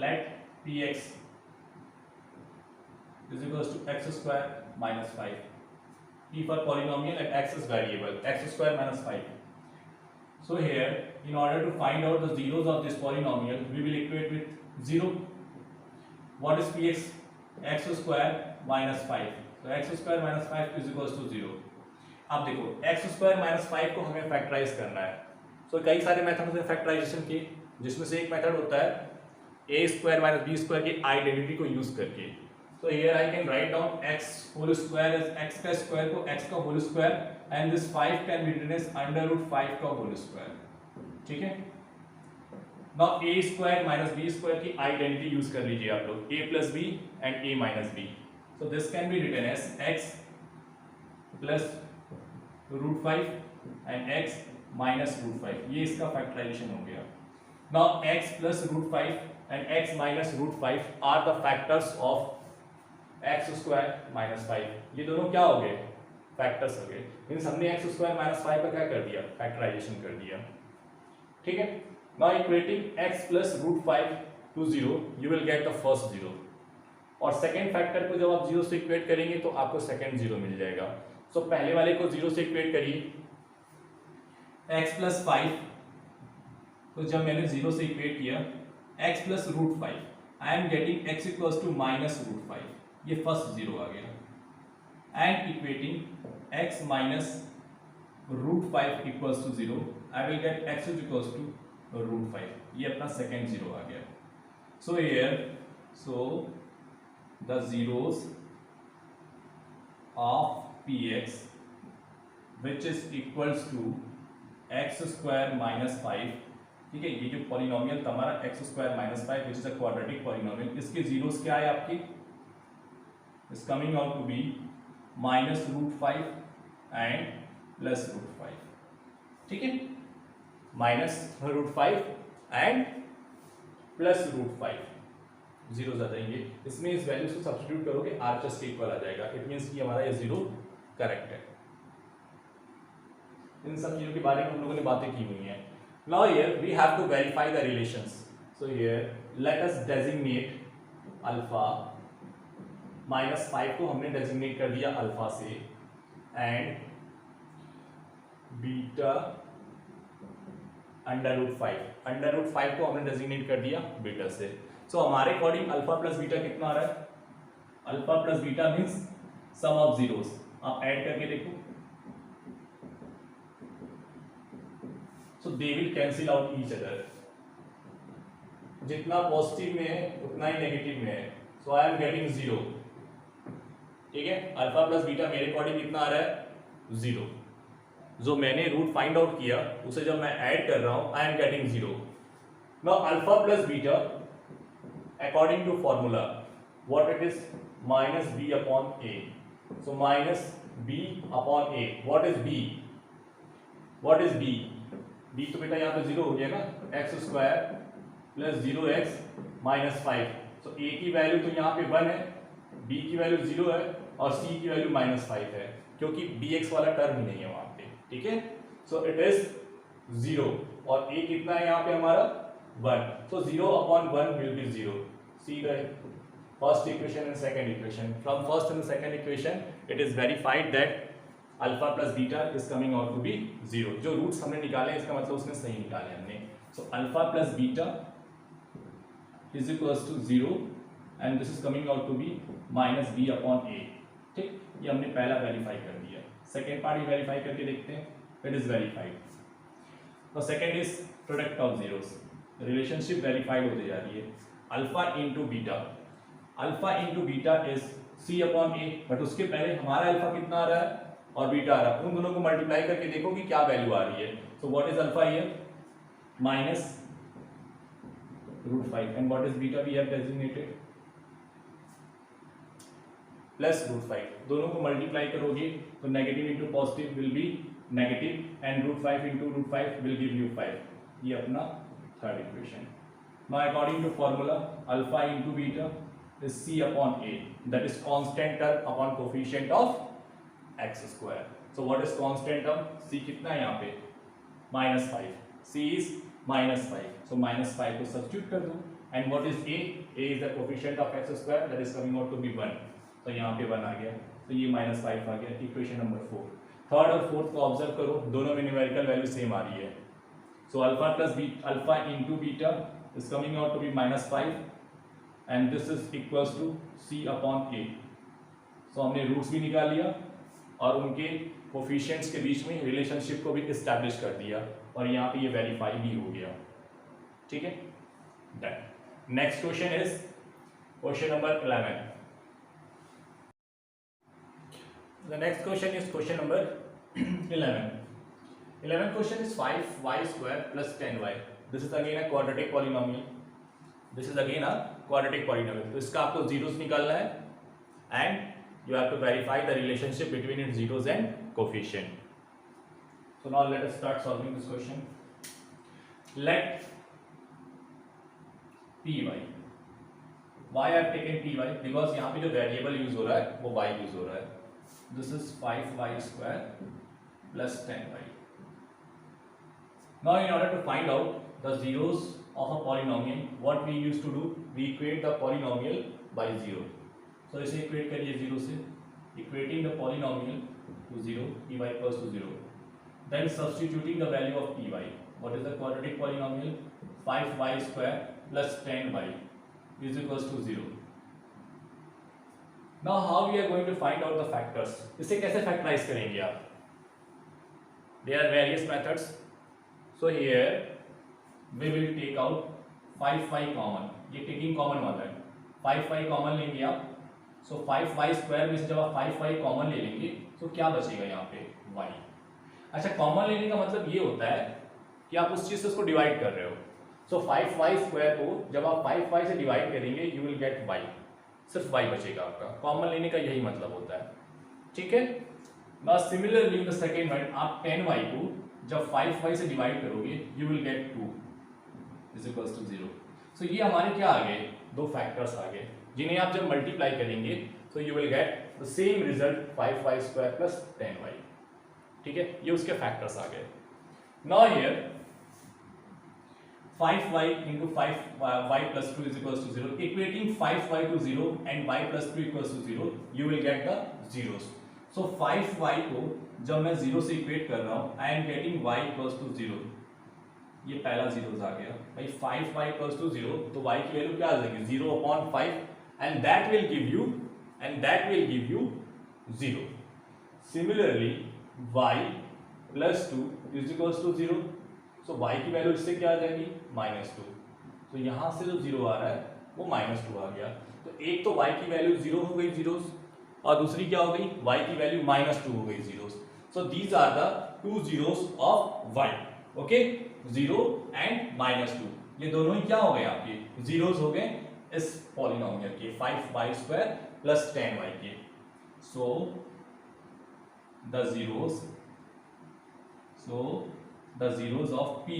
let px is equals to x square minus 5. P for polynomial and x is variable, x square minus 5. So here, in order to find out the zeros of this polynomial, we will equate with 0. What is px? X square minus 5. So x square minus 5 is equals to 0. अब देखो x square minus 5 को हमें factorise करना है। So कई सारे methods हैं factorisation के, जिसमें से एक मेथड होता है a square minus b square की आइडेंटिटी को यूज करके। So here I can write down x whole square as x का स्क्वायर को x का whole square, and this 5 can be written as under root 5 का whole square. ठीक है, now a square minus b square की identity use कर लीजिए आप लोग, a plus b and a minus b. So this can be written as x plus root 5 and x minus root 5. ये इसका फैक्टराइजेशन हो गया। Now x plus root 5 and x minus root 5 are the factors of x square minus 5. ये दोनों क्या हो गए? Factors हो गए। मींस हमने x स्क्वायर माइनस 5 का क्या कर दिया? फैक्टराइजेशन कर दिया। ठीक है, now equating x plus root 5 to 0 you will get the first 0, और सेकेंड फैक्टर को जब आप 0 से इक्वेट करेंगे तो आपको सेकेंड 0 मिल जाएगा। सो पहले वाले को 0 से इक्वेट करिए, x प्लस 5 को जब मैंने 0 से इक्वेट किया, x plus root 5, I am getting x equals to minus root 5, ये फर्स्ट 0 आ गया, and equating x minus root 5 equals to 0, I will get x equals to root 5, ये अपना सेकेंड 0 आ गया। So here, so the zeros of px which is equals to x square minus 5, ठीक है, ये जो पॉलिनोमियल था हमारा x square minus 5 which is a quadratic polynomial, इसके जीरोस क्या है आपकी? is coming out to be minus root 5 and plus root 5. ठीक है, minus root 5 and plus root 5 zeros आ जाएंगे। इसमें इस वैल्यूज को सब्स्टिट्यूट करोगे आरएचएस के इक्वल आ जाएगा। इट मींस कि हमारा ये 0 करेक्ट है। इन सब चीजों के बारे में हम लोगों ने बातें की हुई हैं। Now here we have to verify the relations. So here let us designate alpha, minus 5 को हमने डेजिग्नेट कर दिया अल्फा से, and beta under root 5, under root 5 को हमने डेजिग्नेट कर दिया बीटा से। सो हमारे अकॉर्डिंग अल्फा प्लस बीटा कितना आ रहा है? Alpha plus beta means sum of zeros. आप ऐड करके देखो, so they will cancel out each other. जितना पॉजिटिव में है उतना ही नेगेटिव में है। So I am getting 0। ठीक है, अल्फा प्लस बीटा मेरे अकॉर्डिंग कितना आ रहा है? 0। जो मैंने रूट फाइंड आउट किया उसे जब मैं ऐड कर रहा हूं, I am getting 0। Now alpha plus beta according to formula what it is? Minus b upon a. So minus b upon a. What is b? What is b? b तो बेटा यहाँ पे 0 हो गया ना, x square plus 0x minus 5. So a की value तो यहाँ पे 1 है, b की वैल्यू 0 है और c की वैल्यू माइनस 5 है, क्योंकि bx वाला टर्म ही नहीं है वहाँ पे. ठीक है, सो इट इज 0 और a कितना है यहाँ पे हमारा 1. So 0 upon 1 will be 0. See the first equation and second equation. From first and second equation, it is verified that alpha plus beta is coming out to be 0. जो roots हमने निकाले हैं इसका मतलब उसने सही निकाले हमने. So alpha plus beta is equals to 0 and this is coming out to be minus b upon a. ठीक, ये हमने पहला वेरीफाई कर दिया. सेकेंड पार्ट भी वेरीफाई करके देखते हैं. It is verified. तो second is product of zeros. Relationship verified होती जा रही है. Alpha into beta, alpha into beta is c upon a, but उसके पहले हमारा अल्फा कितना आ रहा है और बीटा आ रहा है. उन दोनों को मल्टीप्लाई करके देखो कि क्या वैल्यू आ रही है. So what is alpha here? Minus √5 and what is beta we have designated plus √5. दोनों को मल्टीप्लाई करोगे तो negative into positive will be negative and √5 into √5 will give you 5. ये अपना third equation. Now according to formula alpha into beta is c upon a, that is constant term upon coefficient of x square. So what is constant term? C कितना है यहाँ पे? -5. सी is -5. सो -5 को substitute कर दो. And what is a? A is the coefficient of x square, that is coming out to be 1. तो यहाँ पे 1 आ गया, तो ये -5 आ गया. Equation number 4. थर्ड और फोर्थ को ऑब्जर्व करो, दोनों में न्यूमेरिकल वैल्यू सेम आ रही है. So alpha plus alpha into beta is coming out to be -5 and this is equals to c upon a. सो हमने रूट्स भी निकाल लिया और उनके कोफिशिएंट्स के बीच में रिलेशनशिप को भी इस्टेब्लिश कर दिया और यहाँ पे ये वेरीफाई भी हो गया. ठीक है, done. Next question is question number 11. The next question is question number 11. 11th question is 5y square plus 10y. This is again a quadratic polynomial. This is again a quadratic polynomial. तो इसका आपको zeros निकालना है and you have to verify the relationship between its zeros and coefficient. So now let us start solving this question. Let py. Why I have taken py? Because यहाँ पे जो variable use हो रहा है वो y use हो रहा है. This is 5y square plus 10y. Now in order to find out the zeros of a polynomial, what we used to do, we equate the polynomial by 0. So इसे equate करिए 0 से. Equating the polynomial to 0, py equals to 0. Then substituting the value of py. What is the quadratic polynomial? 5y square plus 10y is equals to 0. Now how we are going to find out the factors? इसे कैसे factorise करेंगे आप? There are various methods. So here we will take out 5y common. ये taking common वाला है. 5y common लेंगे आप. So 5y square में से जब आप 5y कॉमन ले लेंगे तो क्या बचेगा यहाँ पे? y. अच्छा, कॉमन लेने का मतलब ये होता है कि आप उस चीज से उसको डिवाइड कर रहे हो. So 5y स्क्वायर को जब आप 5y से डिवाइड करेंगे you will get y. सिर्फ y बचेगा आपका. कॉमन लेने का यही मतलब होता है. ठीक है. Now similarly in the second one, आप 10y को जब 5y से डिवाइड करोगे you will get 2 is equals to 0. सो ये हमारे क्या आ गए? दो फैक्टर्स आ गए जिन्हें आप जब मल्टीप्लाई करेंगे तो you will get the same result 5y square plus 10y. ठीक है, ये उसके फैक्टर्स आ गए. Now here 5y into 5y plus 2 is equals to 0. Equating 5y to 0 and y plus 2 equals to 0, you will get the zeros. So 5y को जब मैं 0 से equate कर रहा हूँ, I am getting y equals to 0. ये पहला zeros आ गया. भाई 5y equals to 0, तो y की वैल्यू क्या आ जाएगी? 0 upon 5, and that will give you 0. Similarly, y plus 2 is equals to 0. So y की वैल्यू इससे क्या आ जाएगी? -2. तो यहाँ से जो 0 आ रहा है वो -2 आ गया. तो एक तो y की वैल्यू 0 हो गई जीरोस और दूसरी क्या हो गई? y की वैल्यू -2 हो गई zeros. So these are the two zeros of y. Okay, 0 and -2 ये दोनों ही क्या हो गए? आपके जीरोस हो गए इस पॉलिनोमियल के 5y स्क्वायर प्लस 10y के. so the zeros of py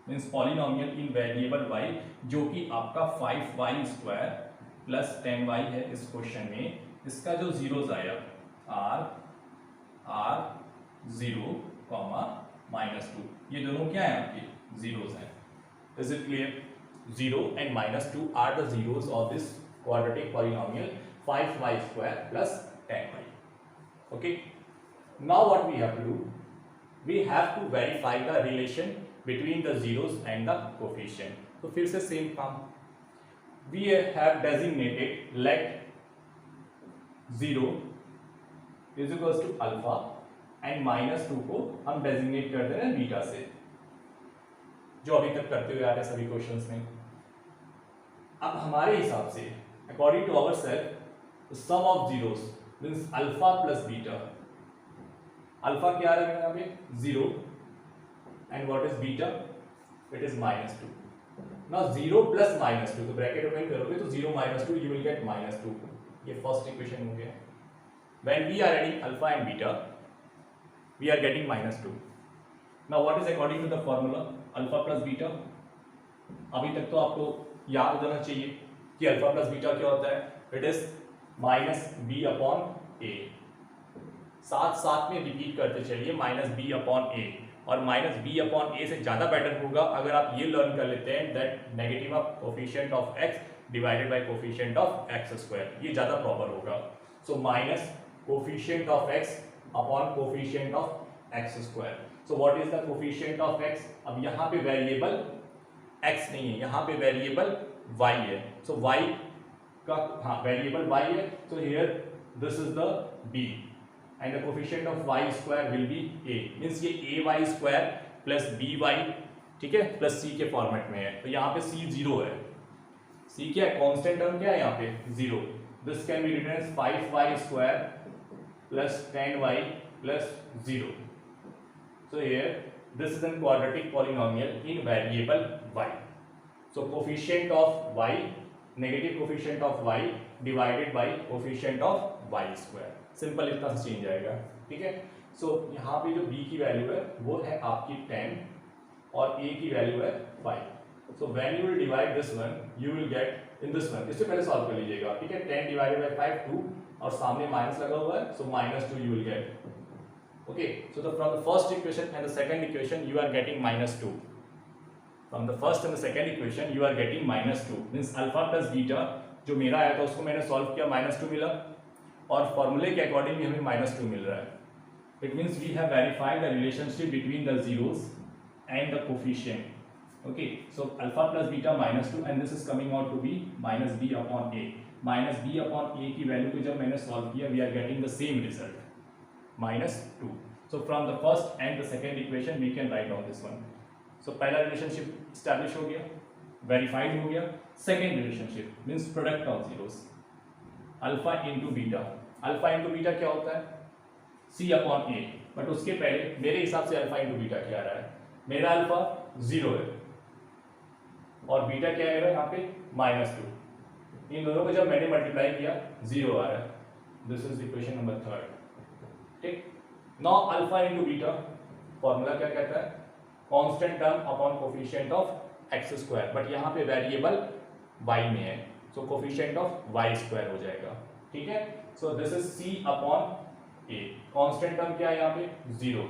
means polynomial in variable y जो कि आपका 5y² प्लस 10y है इस क्वेश्चन में, इसका जो जीरोस आया r 0, -2, ये दोनों क्या है आपके जीरोस हैं. Is it clear? 0 and -2 are the zeros of this quadratic polynomial 5y² plus 10y. Okay, now what we have to do, we have to verify the relation between the zeros and the coefficient. तो फिर से same काम, we have designated let 0 is equals to alpha and -2 को हम designate करते हैं beta से, जो अभी तक करते हुए आ रहे हैं सभी क्वेश्चंस में. अब हमारे हिसाब से according to our self sum of zeros means alpha plus beta. Alpha क्या आ रहा है यहाँ पे 0 and what is beta, it is -2. Now 0 plus -2, तो ब्रैकेट ओपन करोगे तो 0 -2 यू विल गेट -2. ये फर्स्ट इक्वेशन हो गया. When we are adding alpha and beta we are getting -2. Now what is according to the formula alpha plus beta. अभी तक तो आपको याद होना चाहिए कि अल्फा प्लस बीटा क्या होता है, इट इज -b/a. साथ साथ में रिपीट करते चलिए -b/a, और -b/a से ज्यादा बेटर होगा अगर आप ये लर्न कर लेते हैं that negative of coefficient of x divided by coefficient of x², ये ज्यादा प्रॉपर होगा. So minus coefficient of x upon coefficient of x². So what is the coefficient of x. अब यहाँ पे वेरिएबल x नहीं है, यहाँ पे वेरिएबल y है. सो y का वेरिएबल y है, so here this is the b and the coefficient of y² will be a, means ये ay² प्लस by, ठीक है, प्लस c के फॉर्मेट में है. तो यहाँ पे c 0 है. c क्या है, कांस्टेंट टर्म क्या है यहाँ पे 0. This can be written as 5y² plus 10y plus 0. So here this is an quadratic polynomial in variable y. So coefficient of y, negative coefficient of y divided by coefficient of y². Simple इतना से change आएगा. ठीक है. सो यहाँ पे जो b की value है वो है आपकी 10 और a की वैल्यू है 5. So when you will divide this one you will get in this one, इससे पहले सॉल्व कर लीजिएगा. ठीक है. 10 डिवाइडेड बाय 5 2 और सामने माइनस लगा हुआ है, so -2 you will get. Okay. So from the first equation and the second equation you are getting -2. From the first and the second equation you are getting -2 means alpha plus beta जो मेरा आया था उसको मैंने solve किया, -2 मिला, और फॉर्मूले के अकॉर्डिंग भी हमें -2 मिल रहा है. It means we have verified the relationship between the zeros and the coefficient. Okay. So alpha plus beta -2 and this is coming out to be -b/a. -b/a की वैल्यू को जब मैंने सॉल्व किया we are getting the same result -2. So from the first and the second equation we can write down this one. सो पहला relationship establish हो गया, verified हो गया. Second relationship means product of zeros alpha into beta. Alpha into beta क्या होता है c/a. But उसके पहले मेरे हिसाब से अल्फा इंटू बीटा क्या आ रहा है, मेरा अल्फा 0 है और बीटा क्या है यहाँ पे -2. इन दोनों को जब मैंने मल्टीप्लाई किया 0 आ रहा है. This is equation number 3. ठीक. Now alpha into beta formula क्या कहता है, constant term upon coefficient of x², but यहाँ पे वेरिएबल y में है, सो कोफिशिएंट ऑफ y² हो जाएगा. ठीक है. सो this is c/a. Constant term क्या है यहाँ पे 0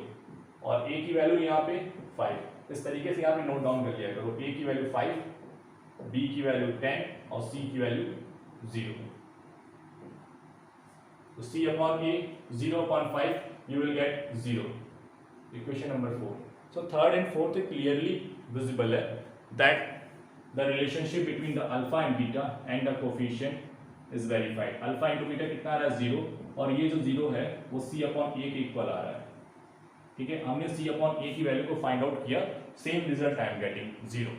और a की वैल्यू यहाँ पे 5. इस तरीके से यहाँ पे नोट डाउन कर लिया करो. a की वैल्यू 5, b की वैल्यू 10 और c की वैल्यू 0. तो c/a 0/5 you will get 0. Equation number 4. So third and fourth clearly visible है that the relationship between the alpha and beta and the coefficient is verified. Alpha into beta कितना आ रहा है 0 और ये जो 0 है वो c/a के इक्वल आ रहा है. ठीक है. हमने c/a की वैल्यू को फाइंड आउट किया, same result I am getting 0.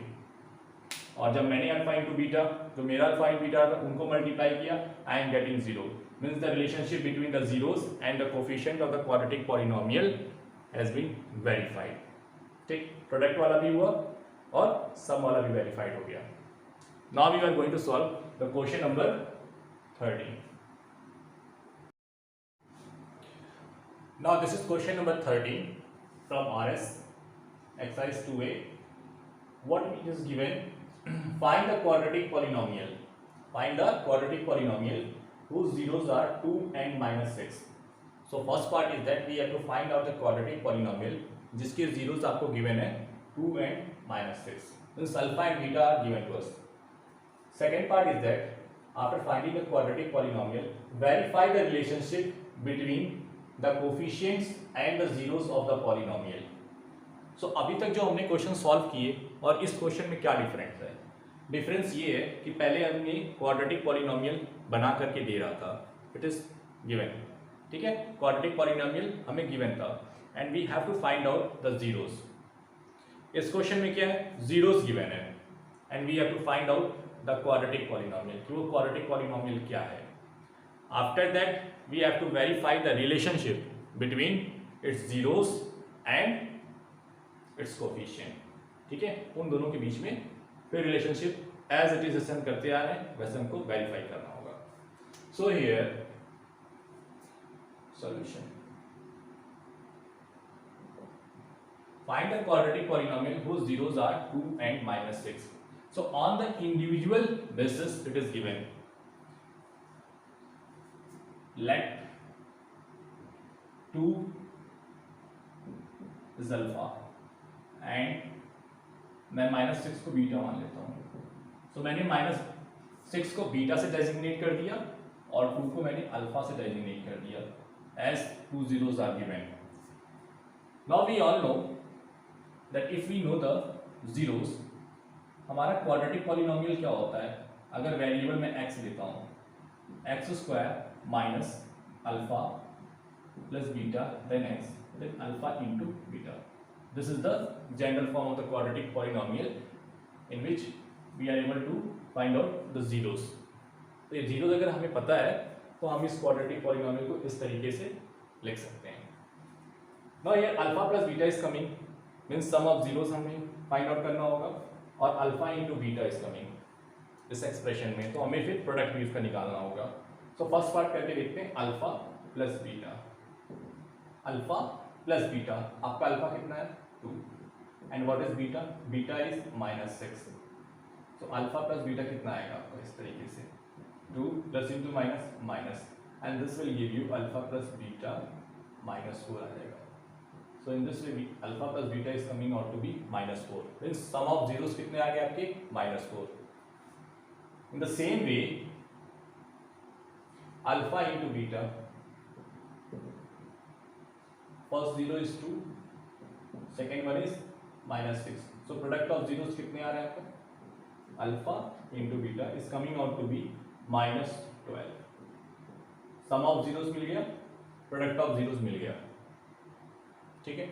और जब मैंने अल्फा इंटू बीटा जो मेरा अल्फा इंटू बीटा था उनको मल्टीप्लाई किया I am getting 0. Means the relationship between the zeros and the coefficient of the quadratic polynomial has been verified. ठीक. Product वाला भी हुआ और सम वाला भी वेरीफाइड हो गया. Now we are going to solve the question number 13. Now this is question number 13 from RS exercise 2A. What is given? Find the quadratic polynomial. Find the quadratic polynomial whose zeros are 2 and minus 6. So first part is that we have to find out the quadratic polynomial जिसके zeros आपको given है 2 and minus 6. Since alpha and beta are given to us. Second part is that after finding the quadratic polynomial, verify the relationship between the coefficients and the zeros of the polynomial. So अभी तक जो हमने question solve किए और इस question में क्या difference है? डिफरेंस ये है कि पहले हमने क्वाड्रेटिक पॉलिनोमियल बना करके दे रहा था, इट इज गिवन, ठीक है, क्वाड्रेटिक पॉलिनोमियल हमें गिवन था and we have to find out the zeros. इस क्वेश्चन में क्या है? जीरोस गिवन है and we have to find out the quadratic polynomial कि वो क्वाड्रेटिक पॉलिनोमियल क्या है. After that we have to verify the relationship between its zeros and its coefficient, ठीक है, उन दोनों के बीच में फिर रिलेशनशिप एज इट इज जैसे हम करते आ रहे हैं वैसे हमको वेरीफाई करना होगा. So here solution, find the quadratic polynomial whose zeros are 2 and minus 6. So on the individual basis it is given, let 2 is alpha and मैं माइनस 6 को बीटा मान लेता हूँ. सो मैंने माइनस 6 को बीटा से डेजिग्नेट कर दिया और 2 को मैंने अल्फा से डेजिग्नेट कर दिया as 2 zeros are given. Now we all know that if we know the zeros, हमारा क्वाड्रेटिक पॉलिनोमियल क्या होता है? अगर वेरिएबल में x लेता हूँ, x square minus alpha plus beta then x then alpha into beta. This is the general form of the quadratic polynomial in which we are able to find out the zeros. तो ये zeros अगर हमें पता है तो हम इस quadratic polynomial को इस तरीके से लिख सकते हैं. Now here alpha plus beta is coming means sum of zeros हमें find out करना होगा और alpha into beta is coming इस एक्सप्रेशन में, तो हमें फिर प्रोडक्ट भी इसका निकालना होगा. So first part करके देखते हैं alpha plus beta. Alpha plus beta, आपका alpha कितना है? 2 and what is beta? Beta is minus 6. So alpha plus beta कितना आएगा आपका? इस तरीके से 2 plus into minus minus and this will give you alpha plus beta minus 4 आ जाएगा. So in this way alpha plus beta is coming out to be minus 4. Means sum of zeros कितने आ गए आपके? minus 4. In the same way alpha into beta, first zero is 2, second one is minus 6. So product of zeros कितने आ रहे हैं आपको? Alpha into beta is coming out to be minus 12. Sum of zeros मिल गया, product of zeros मिल गया, ठीक है.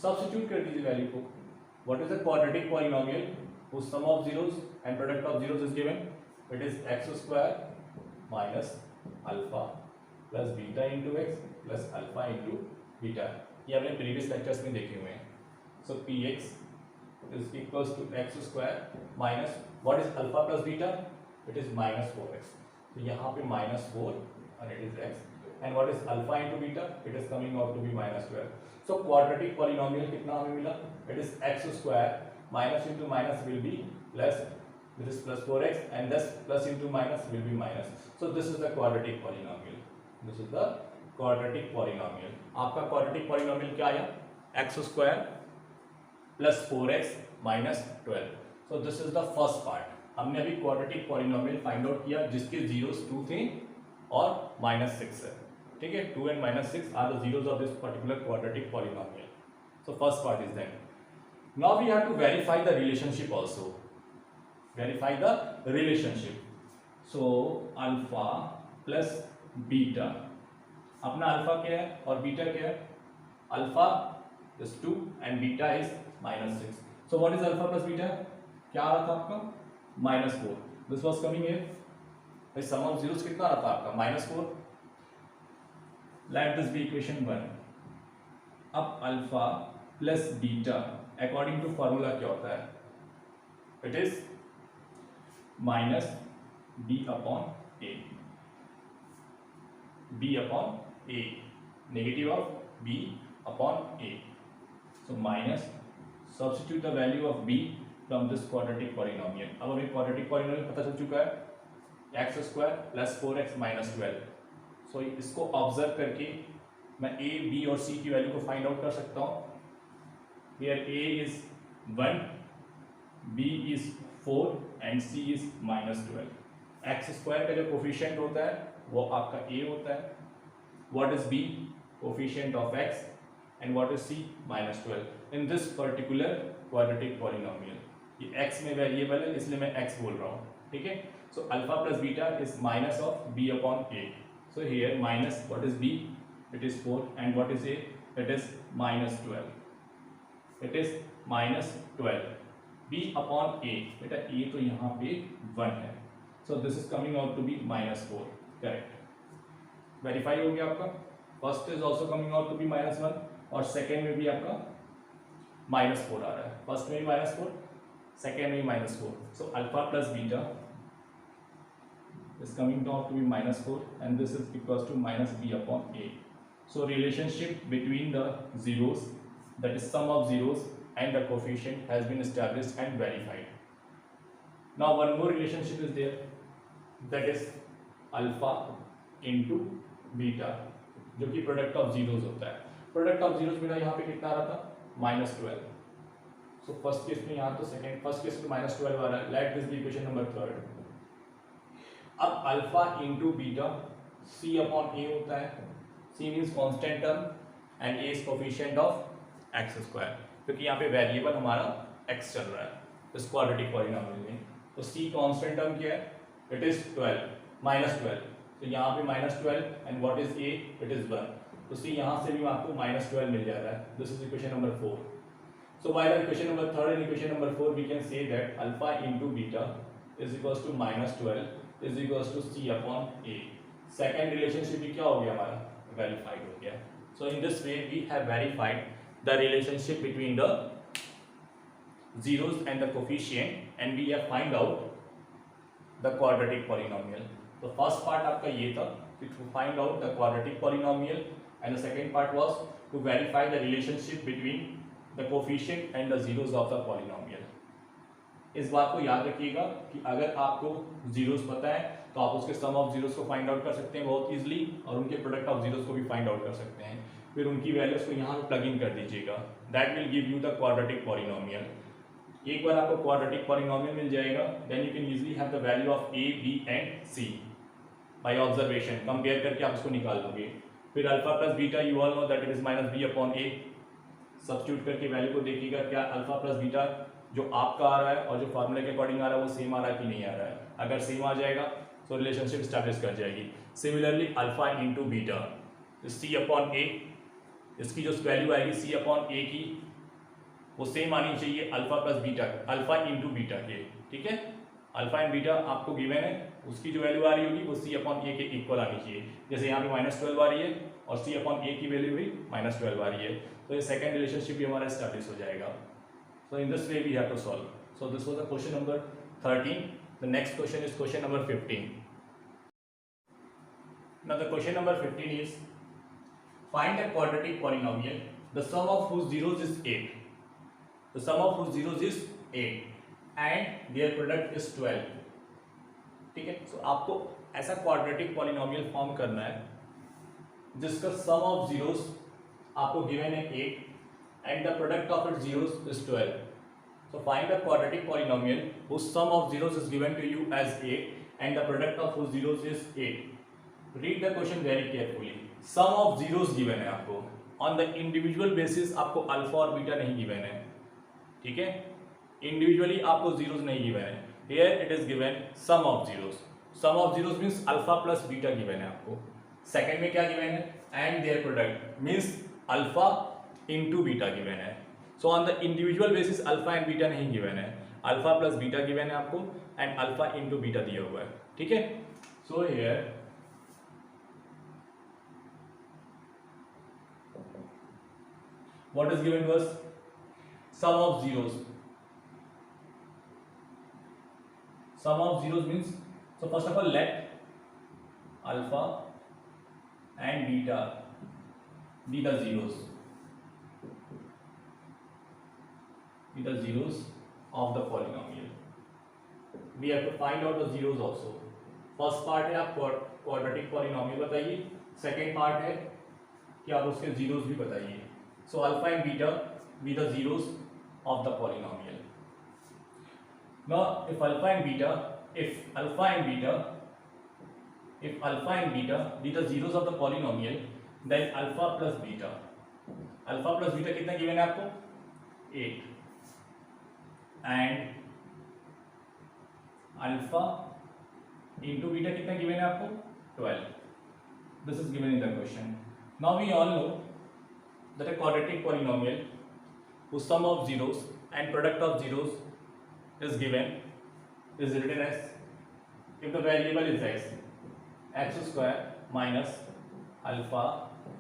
सब्स्टिट्यूट कर दीजिए वैल्यू को. What is the quadratic polynomial whose sum of zeros and product of zeros is given? It is x square minus alpha plus beta into x plus alpha into beta. ये हमने previous lectures में देखे हुए हैं. So px is equals to x square minus what is alpha plus beta? It is minus 4x. तो यहाँ पे minus 4 and it is x. And what is alpha into beta? It is coming out to be minus 12. So quadratic polynomial कितना हमें मिला? It is x square minus into minus will be plus, this is plus 4x and this plus into minus will be minus. So this is the quadratic polynomial. This is the quadratic polynomial. आपका quadratic polynomial क्या आया? x square plus 4x minus 12. So this is the first part. हमने अभी quadratic polynomial find out किया जिसके zeros 2 थे और minus 6 है, ठीक है. 2 and minus 6 are the zeros of this particular quadratic polynomial. So first part is done. Now we have to verify the relationship also. Verify the relationship. So alpha plus beta. अपना alpha क्या है और beta क्या है? Alpha is 2 and beta is minus 6. So what is alpha plus beta? क्या आ रहा था आपका? minus 4. This was coming here. भाई sum of zeros कितना आ रहा था आपका? minus 4. Let this be equation 1. अब alpha plus beta according to formula क्या होता है? It is minus b upon a. B upon a, negative of b upon a. So minus, substitute the value of b from this quadratic polynomial. अब हमें quadratic polynomial पता चल चुका है x square plus 4x minus 12. So इसको observe करके मैं a, b और c की वैल्यू को फाइंड आउट कर सकता हूँ. Here a is 1, b is 4 and c is minus 12. x square का जो कोफिशिएंट होता है वो आपका a होता है. What is b? Coefficient of x. And what is c? Minus 12. In this particular quadratic polynomial. ये x में वेरिएबल है इसलिए मैं x बोल रहा हूँ. ठीक है. So alpha plus beta is minus of b upon a. So here minus, what is b? It is 4. And what is a? It is minus 12. It is minus 12. b upon a. बेटा a तो यहाँ पे 1 है. So this is coming out to be minus 4. Correct. Verify हो गया आपका. First is also coming out to be minus 1 और second में भी आपका माइनस 4 आ रहा है. फर्स्ट में भी माइनस 4, सेकेंड में भी minus 4. So alpha plus beta is coming down to be minus 4 and this is equals to minus b upon a. So relationship between the zeros, that is sum of zeros and the coefficient has been established and verified. Now one more relationship is there, that is alpha into beta जो कि product of zeros होता है. Product of zeros मेरा यहाँ पे कितना आ रहा था? माइनस 12. सो फर्स्ट केस में यहाँ तो सेकेंड, फर्स्ट केस में माइनस 12 आ रहा है. Let this be equation number 3. अब alpha into beta c upon a होता है. C means constant term and a is coefficient of x square, क्योंकि यहाँ पे वेरिएबल हमारा एक्स चल रहा है इस क्वाड्रेटिक पॉलिनोमियल में. तो सी कॉन्स्टेंट टर्म क्या है? It is 12 minus 12. तो यहाँ पे minus 12 and what is A? It is 1. तो सी यहाँ से भी आपको माइनस 12 मिल जा रहा है. This is equation number 4. So by the equation number 3 and equation number 4 we can say that alpha into beta is equals to minus 12 is equals to c upon a. Second relationship भी क्या हो गया हमारा? Verified हो गया. So in this way we have verified the relationship between the zeros and the coefficient and we have find out the quadratic polynomial. तो first part आपका ये था to find out the quadratic polynomial and the second part was to verify the relationship between the coefficient and the zeros of the polynomial. इस बात को याद रखिएगा कि अगर आपको जीरोस पता है तो आप उसके सम ऑफ जीरोस को फाइंड आउट कर सकते हैं बहुत इजीली और उनके प्रोडक्ट ऑफ जीरोस को भी फाइंड आउट कर सकते हैं. फिर उनकी वैल्यूज को यहाँ प्लग इन कर दीजिएगा. That will give you the quadratic polynomial. एक बार आपको क्वाड्रेटिक पॉलिनोमियल मिल जाएगा then you can easily have the value of a b and c by observation. Compare करके आप इसको निकाल लोगे. फिर alpha plus beta you all know that it is minus b upon a. Substitute करके value को देखिएगा क्या अल्फा प्लस बीटा जो आपका आ रहा है और जो फार्मूले के अकॉर्डिंग आ रहा है वो सेम आ रहा है कि नहीं आ रहा है. अगर सेम आ जाएगा तो रिलेशनशिप स्टैब्लिश कर जाएगी. Similarly alpha into beta c upon ए, इसकी जो वैल्यू आएगी सी अपॉन ए की वो सेम आनी चाहिए alpha plus beta, alpha into beta के. ठीक है. अल्फा एंड बीटा आपको गिवन है, उसकी जो वैल्यू आ रही होगी वो सी अपॉन ए के इक्वल आनी चाहिए. जैसे यहाँ पे माइनस 12 आ रही है और सी अपॉन ए की वैल्यू भी माइनस 12 आ रही है. तो ये सेकंड रिलेशनशिप भी हमारा स्टैब्लिश हो जाएगा. So in this way we have to solve. So this was the question number 13. The next question is question number 15. Now the question number 15 is find a quadratic polynomial the sum of whose zeros is 8. The sum of whose zeros is 8 and their product is 12. ठीक है. So आपको ऐसा quadratic polynomial form करना है जिसका sum of zeros आपको given है 8 and the product of its zeros is 12. So find a quadratic polynomial whose sum of zeros is given to you as 8 and the product of whose zeros is 8. Read the question very carefully. Sum of zeros given है आपको. On the individual basis आपको alpha और beta नहीं given है. ठीक है. Individually आपको zeros नहीं given है. Here it is given sum of zeros. Sum of zeros means alpha plus beta given है आपको. Second में क्या given है? And their product means alpha into beta given है. So on the individual basis alpha and beta नहीं given है, alpha plus beta given है आपको एंड अल्फा इंटू बीटा दिया हुआ है. ठीक है. So here what is given to us? Sum of zeros. Sum of zeros means so first of all let alpha and beta be the zeros of the polynomial. We have to find out the zeros also. First part है आप quadratic polynomial बताइए, second part है कि आप उसके zeros भी बताइए. So alpha and beta be the zeros of the polynomial. Now if alpha and beta be the zeros of the polynomial, then alpha plus beta कितना गिवन है आपको 8 and alpha into beta कितना given है आपको 12. This is given in the question. Now we all know that a quadratic polynomial whose sum of zeros and product of zeros is given is written as, if the variable is x square minus alpha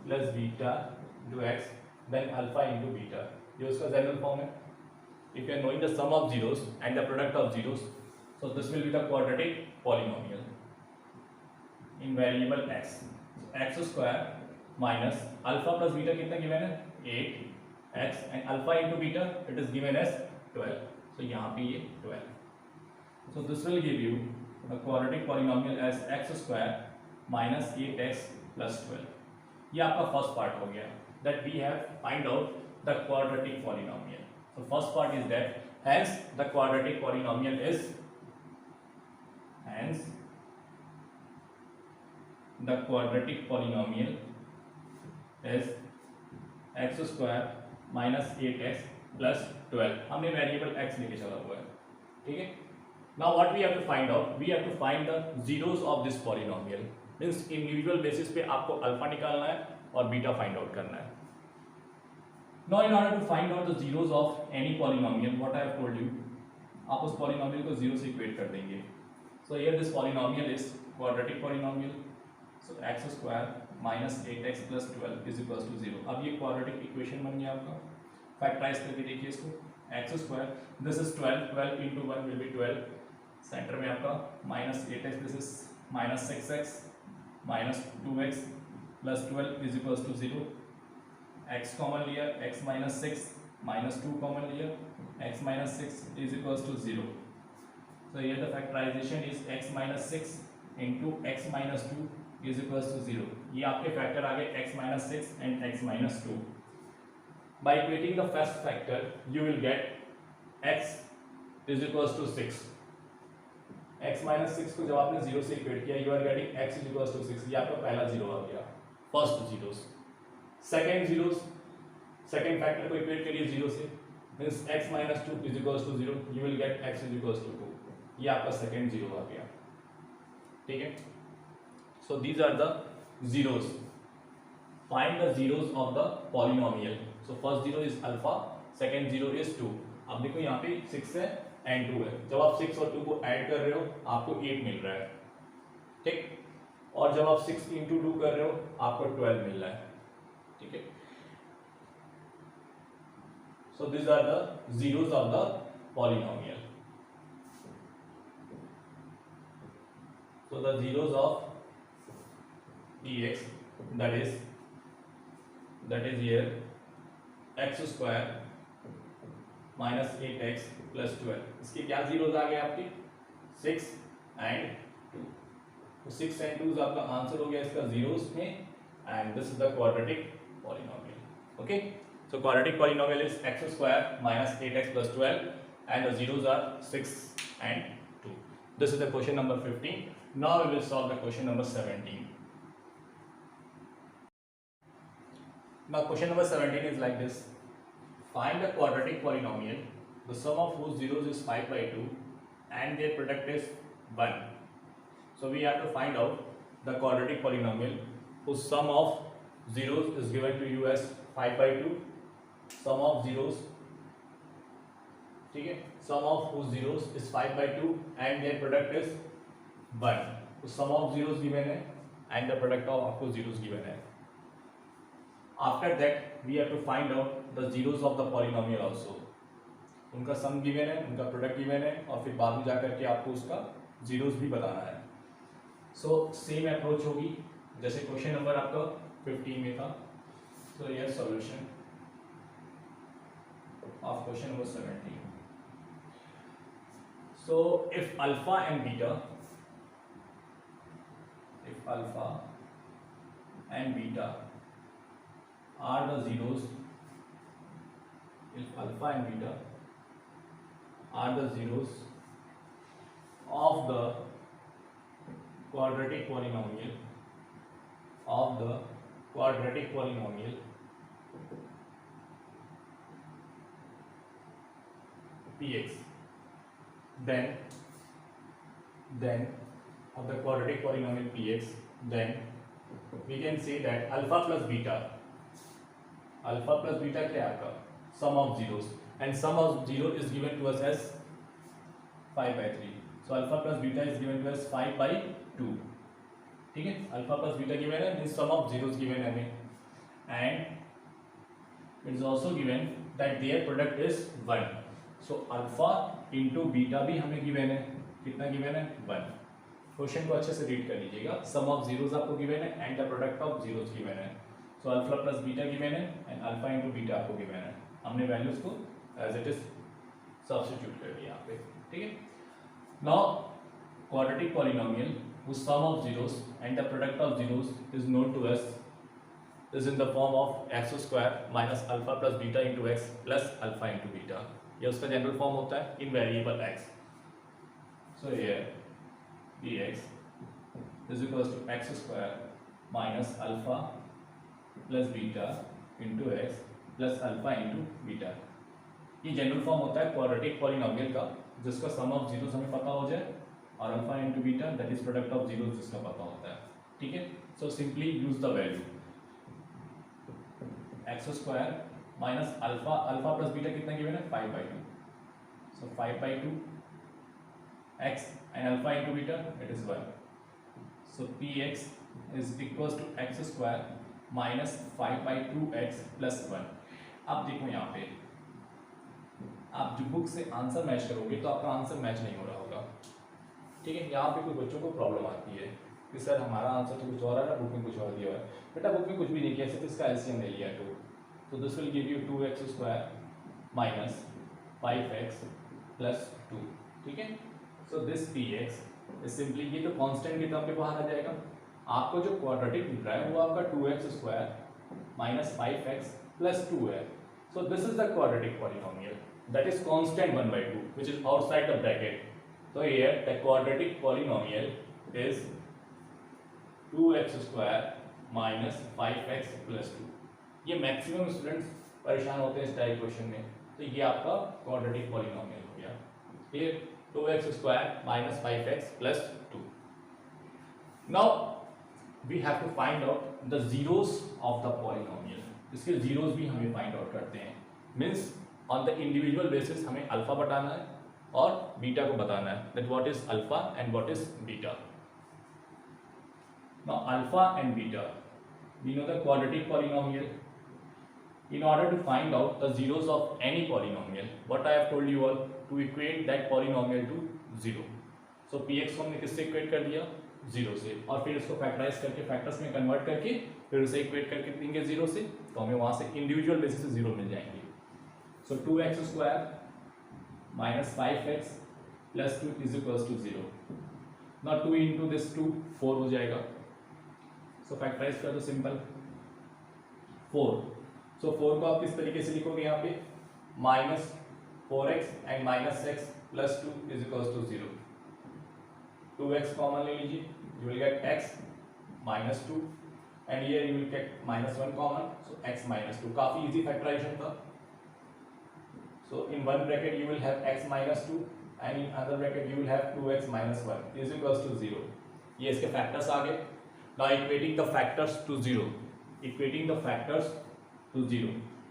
plus beta into x, then alpha into beta. ये उसका general form है. If you are knowing the sum of zeros and the product of zeros, so this will be the quadratic polynomial in variable x. X square minus alpha plus beta कितना given है 8x and alpha into beta it is given as 12. So यहाँ पे ये 12. So this will give you the quadratic polynomial as x square minus 8x plus 12. ये आपका first part हो गया. That we have find out the quadratic polynomial. So first part is that hence the quadratic polynomial is x square minus 8x plus 12. हमने variable x लेके चला हुआ है, ठीक है. Now what we have to find out? We have to find the zeros of this polynomial. Means individual basis पे आपको alpha निकालना है और बीटा फाइंड आउट करना है. Now in order to find out the zeros of any polynomial, what I have told you, आप उस polynomial को जीरो से इक्वेट कर देंगे. So here this polynomial is quadratic polynomial. So x square minus 8x plus 12 is equals to 0. अब ये quadratic equation बन गया आपका. फैक्टराइज करके देखिए इसको. x square, this is 12 into 1 will be 12. Centre में आपका minus 8x, this is minus 6x minus 2x plus 12 is equals to 0. x common लिया, x minus 6 minus 2 कॉमन लिया, x minus 6 is equals to 0. So here the factorization is x minus 6 into x minus 2 is equals to 0. ये आपके factor आ गए x minus 6 and x minus 2. By equating the first factor, you will get x is equals to 6. x minus 6 को जब आपने 0 से equate किया, you are getting x is equals to 6. ये आपका पहला जीरो आ गया, first zeros. Second zeros, second factor को इक्वेट करिए 0 से, means x minus 2 is equals to 0. You will get x is equals to 2. ये आपका सेकेंड जीरो आ गया, ठीक है. So these are the zeros. Find the zeros of the polynomial. So first zero is alpha, second zero is 2. अब देखो यहाँ पे 6 है and 2 है. जब आप 6 और 2 को ऐड कर रहे हो आपको 8 मिल रहा है, ठीक. और जब आप 6 into 2 कर रहे हो आपको 12 मिल रहा है, ठीक है. So these are the zeros of the polynomial. So the zeros of dx, that is here x square minus 8x plus 12. इसके क्या जीरोस आ गए आपके 6 and 2. तो 6 and 2 आपका आंसर हो गया इसका जीरोस में, and this is the quadratic polynomial. Okay, so quadratic polynomial is x square minus 8x plus 12 and the zeros are 6 and 2. This is the question number 15. Now we will solve the question number 17. Now question number 17 is like this. Find the quadratic polynomial, the sum of whose zeros is 5 by 2 and their product is 1. So we have to find out the quadratic polynomial whose sum of zeros is given to you as 5 by 2. Sum of zeros, ठीक है, sum of whose zeros is 5 by 2 and their product is 1. तो sum of zeros given है and the product of आपको zeros given है. After that we have to find out the zeros of the polynomial also. उनका sum given है, उनका product given है और फिर बाद में जाकर के आपको उसका zeros भी बताना है. So same approach होगी जैसे क्वेश्चन नंबर आपका 15 में था. So here solution of question number 17. So if alpha and beta are the zeros, if alpha and beta are the zeros of the quadratic polynomial Px, then of the quadratic polynomial Px, then we can say that alpha plus beta क्या है आपका sum of zeros, and sum of zero is given to us as 5/3. So alpha plus beta is given to us 5/2. ठीक है, alpha plus beta given है, means sum of zeros given है हमें, and it is also given that their product is 1. So alpha into beta भी हमें given है, कितना given है 1. क्वेश्चन को अच्छे से रीड कर लीजिएगा. सम ऑफ जीरोस आपको गिवन है and the product of zeros given है. So alpha plus beta given है एंड अल्फा इनटू बीटा आपको गिवन है. हमने वैल्यूज को एज इट इज सब्स्टिट्यूट कर दिया यहाँ पे. ठीक है, now quadratic polynomial whose sum of zeros and the product of zeros is known to us is in the form of x square minus alpha plus beta into x plus alpha into beta. ये उसका general form होता है इन variable x. So here dx is equals to x square minus alpha plus beta into x plus alpha into beta. ये general form होता है quadratic polynomial का जिसका सम of zeros हमें पता हो जाए और alpha into beta that is product of zeros जिसका पता होता है. ठीक है, so simply use the value x square minus alpha plus beta कितना गिवन है 5/2. So 5/2 x and alpha into beta it is 1. So p x is equals to x square minus 5/2 x plus 1. अब देखो यहाँ पे आप जो book से answer match करोगे तो आपका आंसर मैच नहीं हो रहा होगा. ठीक है, यहाँ पे कुछ बच्चों को प्रॉब्लम आती है कि सर हमारा आंसर तो कुछ और है ना, बुक में कुछ और दिया हुआ है. बेटा बुक में कुछ भी नहीं किया, सिर्फ इसका एलसीएम ले लिया 2. तो this will give you 2x square minus 5x plus 2. ठीक है, so this px is simply, ये तो कांस्टेंट की टर्म पे बाहर आ जाएगा. आपको जो क्वाड्रेटिक मिल रहा है वो आपका 2x square minus 5x plus 2 है. सो this is the quadratic polynomial that is constant 1/2 which is outside the bracket. So here the quadratic polynomial is 2x square minus 5x plus 2. ये मैक्सिमम स्टूडेंट्स परेशान होते हैं इस type question में. तो ये आपका क्वाड्रेटिक पॉलिनोमियल हो गया. ये 2x square minus 5x plus 2. Now we have to find out the zeros of the polynomial. इसके zeros भी हमें find out करते हैं. Means on the individual basis हमें अल्फा बताना है और बीटा को बताना है that what is alpha and what is beta. Now alpha and beta, we know the quadratic polynomial. In order to find out the zeros of any polynomial, what I have told you all, to equate that polynomial to 0. So px को हमने किससे equate कर दिया 0 से, और फिर इसको factorise करके फैक्टर्स में कन्वर्ट करके फिर उसे इक्वेट करके देंगे 0 से, तो हमें वहाँ से इंडिविजुअल बेसिस से 0 मिल जाएंगे. So 2x square minus 5x plus 2 is equals to 0. Now 2 into this 2 4 हो जाएगा. So factorize कर दो सिंपल 4. So 4 को आप किस तरीके से लिखोगे यहाँ पे minus 4x and minus x plus 2 is equals to 0. 2x common ले लीजिए, you will get x minus 2 and here you will get minus 1 common, so x minus 2. काफी easy factorization था. So in one bracket you will have x minus 2 and in other bracket you will have 2x minus 1 is equals to 0. ये इसके factors आ गए. Now equating the factors to 0.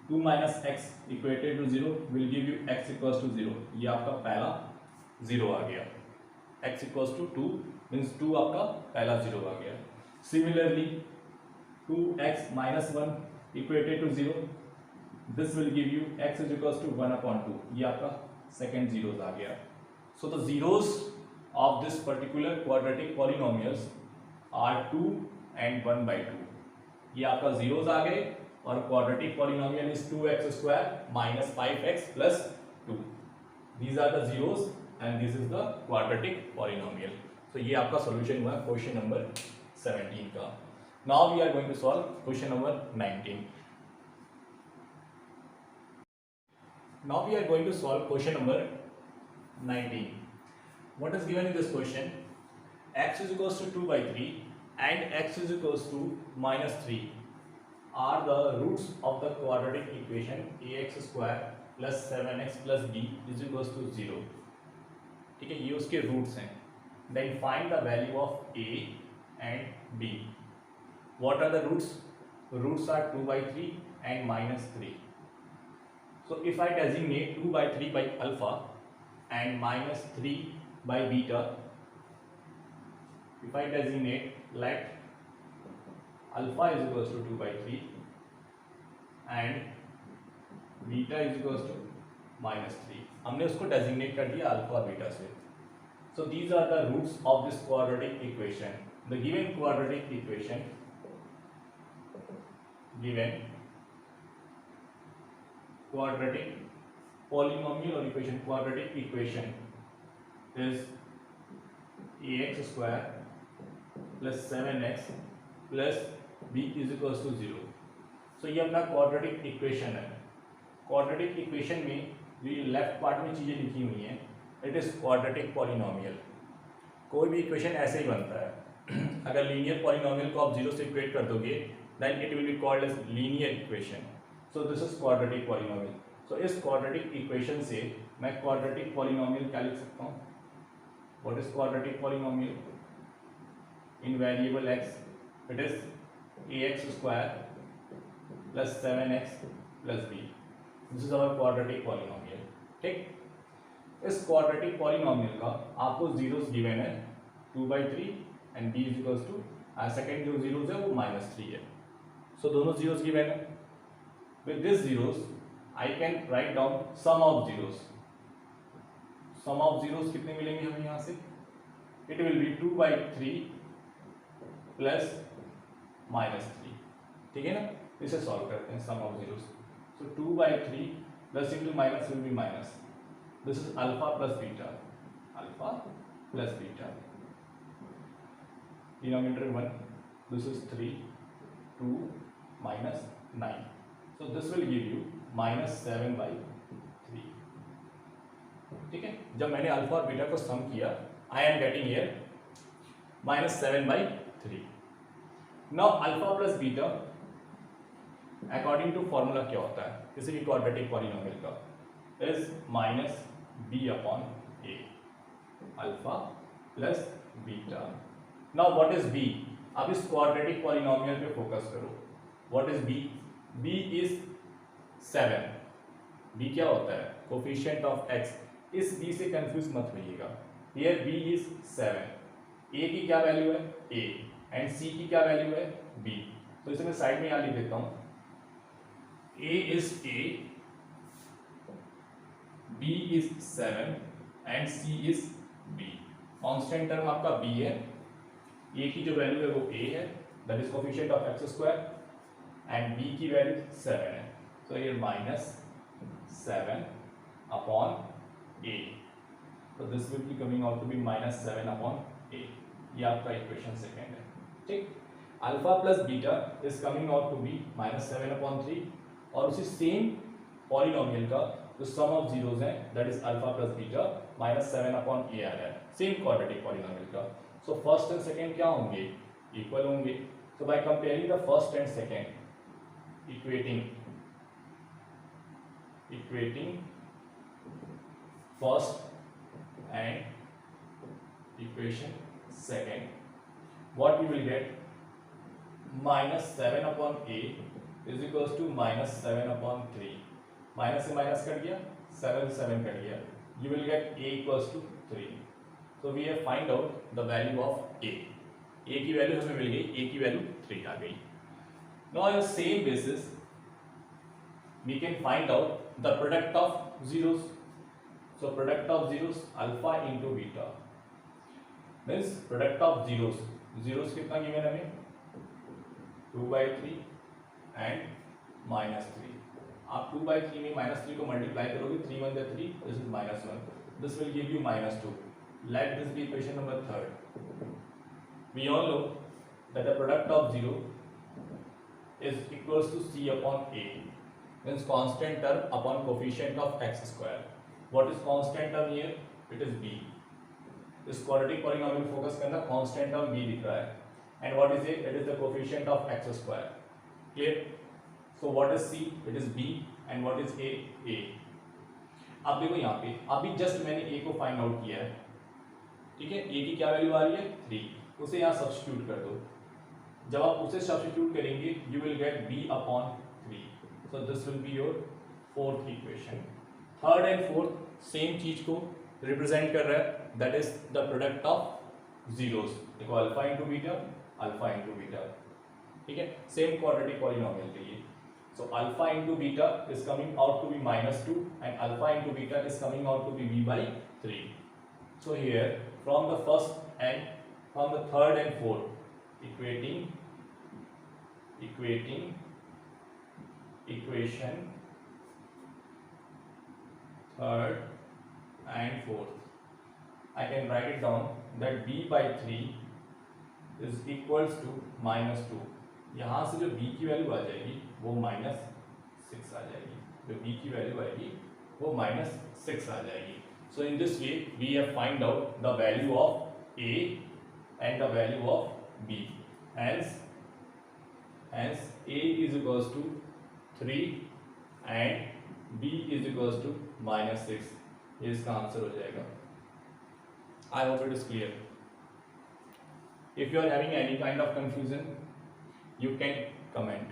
2 minus x equated to 0 will give you x equals to 0. ये आपका पहला 0 आ गया. x equals to 2 means 2 आपका पहला 0 आ गया. Similarly 2x minus 1 equated to 0. This will give you x is equals to 1/2. ये आपका second zeros आ गया. So the zeros of this particular quadratic polynomials are 2 and 1/2. ये आपका zeros आ गए और quadratic polynomial is 2x square minus 5x plus 2. These are the zeros and this is the quadratic polynomial. So ये आपका solution हुआ question number 17 का. Now we are going to solve question number 19. Now we are going to solve question number 19. What is given in this question? X is equals to 2 by 3 and x is equals to minus 3 are the roots of the quadratic equation ax square plus 7x plus b is equals to 0. ठीक है, ये उसके roots हैं. Then find the value of a and b. What are the roots? Roots are 2 by 3 and minus 3. So if I designate 2 by 3 by alpha and minus 3 by beta, if I designate, let alpha is equals to 2 by 3 and beta is equals to minus 3. हमने उसको designate कर दिया alpha और beta से. So these are the roots of this quadratic equation. The given quadratic equation, given quadratic polynomial or equation, quadratic equation is ax square plus 7x plus b is equals to 0. So ये अपना quadratic equation है. Quadratic equation में जो ये left part में चीज़ें लिखी हुई हैं, इट इज़ quadratic polynomial. कोई भी इक्वेशन ऐसे ही बनता है. अगर लीनियर पॉलिनोमियल को आप जीरो से इक्वेट कर दोगे then it will be called as linear equation. So this is quadratic polynomial. So इस क्वाड्रेटिक इक्वेशन से मैं क्वाड्रेटिक पॉलिनोमियल क्या लिख सकता हूँ? What is quadratic polynomial? In variable x it is ax square plus 7x plus b. This is our quadratic polynomial. ठीक, इस quadratic polynomial का आपको जीरोस गिवन है 2 by 3 and b is equals to second जो zeros है वो -3 है. So दोनों जीरोस गिवन है. With this zeros I can write down sum of zeros. Sum of zeros कितने मिलेंगे हमें यहाँ से? It will be 2 by 3 plus -3. ठीक है ना, इसे सॉल्व करते हैं sum of zeros. So 2 by 3 plus into minus will be minus. This is alpha plus beta. Alpha plus beta. Denominator 1. This is 3, 2 minus 9. So this will give you minus 7 by 3. ठीक है, जब मैंने alpha और beta को सम किया I am getting here minus 7 by 3. Now alpha plus beta according to formula क्या होता है किसी भी क्वाड्रेटिक पॉलिनोमियल का? is minus b upon a. Alpha plus beta. Now what is b? अब इस क्वाड्रेटिक पॉलिनोमियल पे फोकस करो. What is b? b is 7. b क्या होता है? Coefficient of x. इस b से कंफ्यूज मत होइएगा. Here b is 7. a की क्या वैल्यू है? a. एंड c की क्या वैल्यू है? b. तो इसे मैं साइड में यहाँ लिख देता हूँ. a is a, b is 7 and c is b. Constant term आपका b है. a की जो वैल्यू है वो a है, that is coefficient of x square, and b की वैल्यू 7 है. सो ये -7 अपॉन a. तो this will be coming out to be -7 upon a. ये आपका इक्वेशन सेकंड है. ठीक, alpha plus beta is coming out to be -7 upon 3. और उसी सेम पॉलिनोमियल का जो सम ऑफ जीरोस है that is alpha plus beta -7 upon a आ रहा है सेम क्वाड्रेटिक पॉलिनोमियल का. सो फर्स्ट एंड सेकंड क्या होंगे? इक्वल होंगे. So by comparing the first and second, equating first and equation second, what we will get? -7 upon a is equals to -7 upon 3. Minus से minus cut गया, 7 से 7 कट गया. You will get a equals to 3. So we have find out the value of a. a की value हमें मिल गई, a की वैल्यू 3 आ गई. Now on same basis we can find out the product of zeros. So product of zeros alpha into beta means product of zeros. Zeros कितना given हमें? 2 by 3 and -3. आप 2/3 में -3 को मल्टीप्लाई करोगे, 3 1 3, this is -1, this will give you -2. Let this be equation number 3. We all know that the product of 0 is equals to C upon A, means constant term upon coefficient of x square. What is constant term here? It is B. इस quadratic polynomial focus करना, constant term B दिख रहा है, and what is it? It is the coefficient of x square. Clear? So what is C? It is B, and what is A? A. अब देखो यहाँ पे अभी जस्ट मैंने A को फाइंड आउट किया है, ठीक है. A की क्या वैल्यू आ रही है? 3. उसे यहाँ सब्स्टिट्यूट कर दो. जब आप उसे सब्स्टिट्यूट करेंगे you will get B upon 3. So this will be your fourth equation. Third and fourth same चीज को रिप्रेजेंट कर रहा है, that is the product of zeros. देखो alpha into beta, alpha into beta, ठीक है. सेम क्वाड्रेटिक पॉलिनोमियल के लिए. So alpha into beta is coming out to be -2 and alpha into beta is coming out to be b/3. So here from the first and from the third and fourth equation third and fourth, I can write it down that b/3 is equals to -2. यहाँ से जो b की value आ जाएगी वो -6 आ जाएगी, जो b की वैल्यू आएगी वो -6 आ जाएगी. So in this way we have find out the value of a and the value of b. Hence a is equals to 3 and b is equals to -6. ये इसका आंसर हो जाएगा. I hope it is clear. If you are having any kind of confusion, you can comment.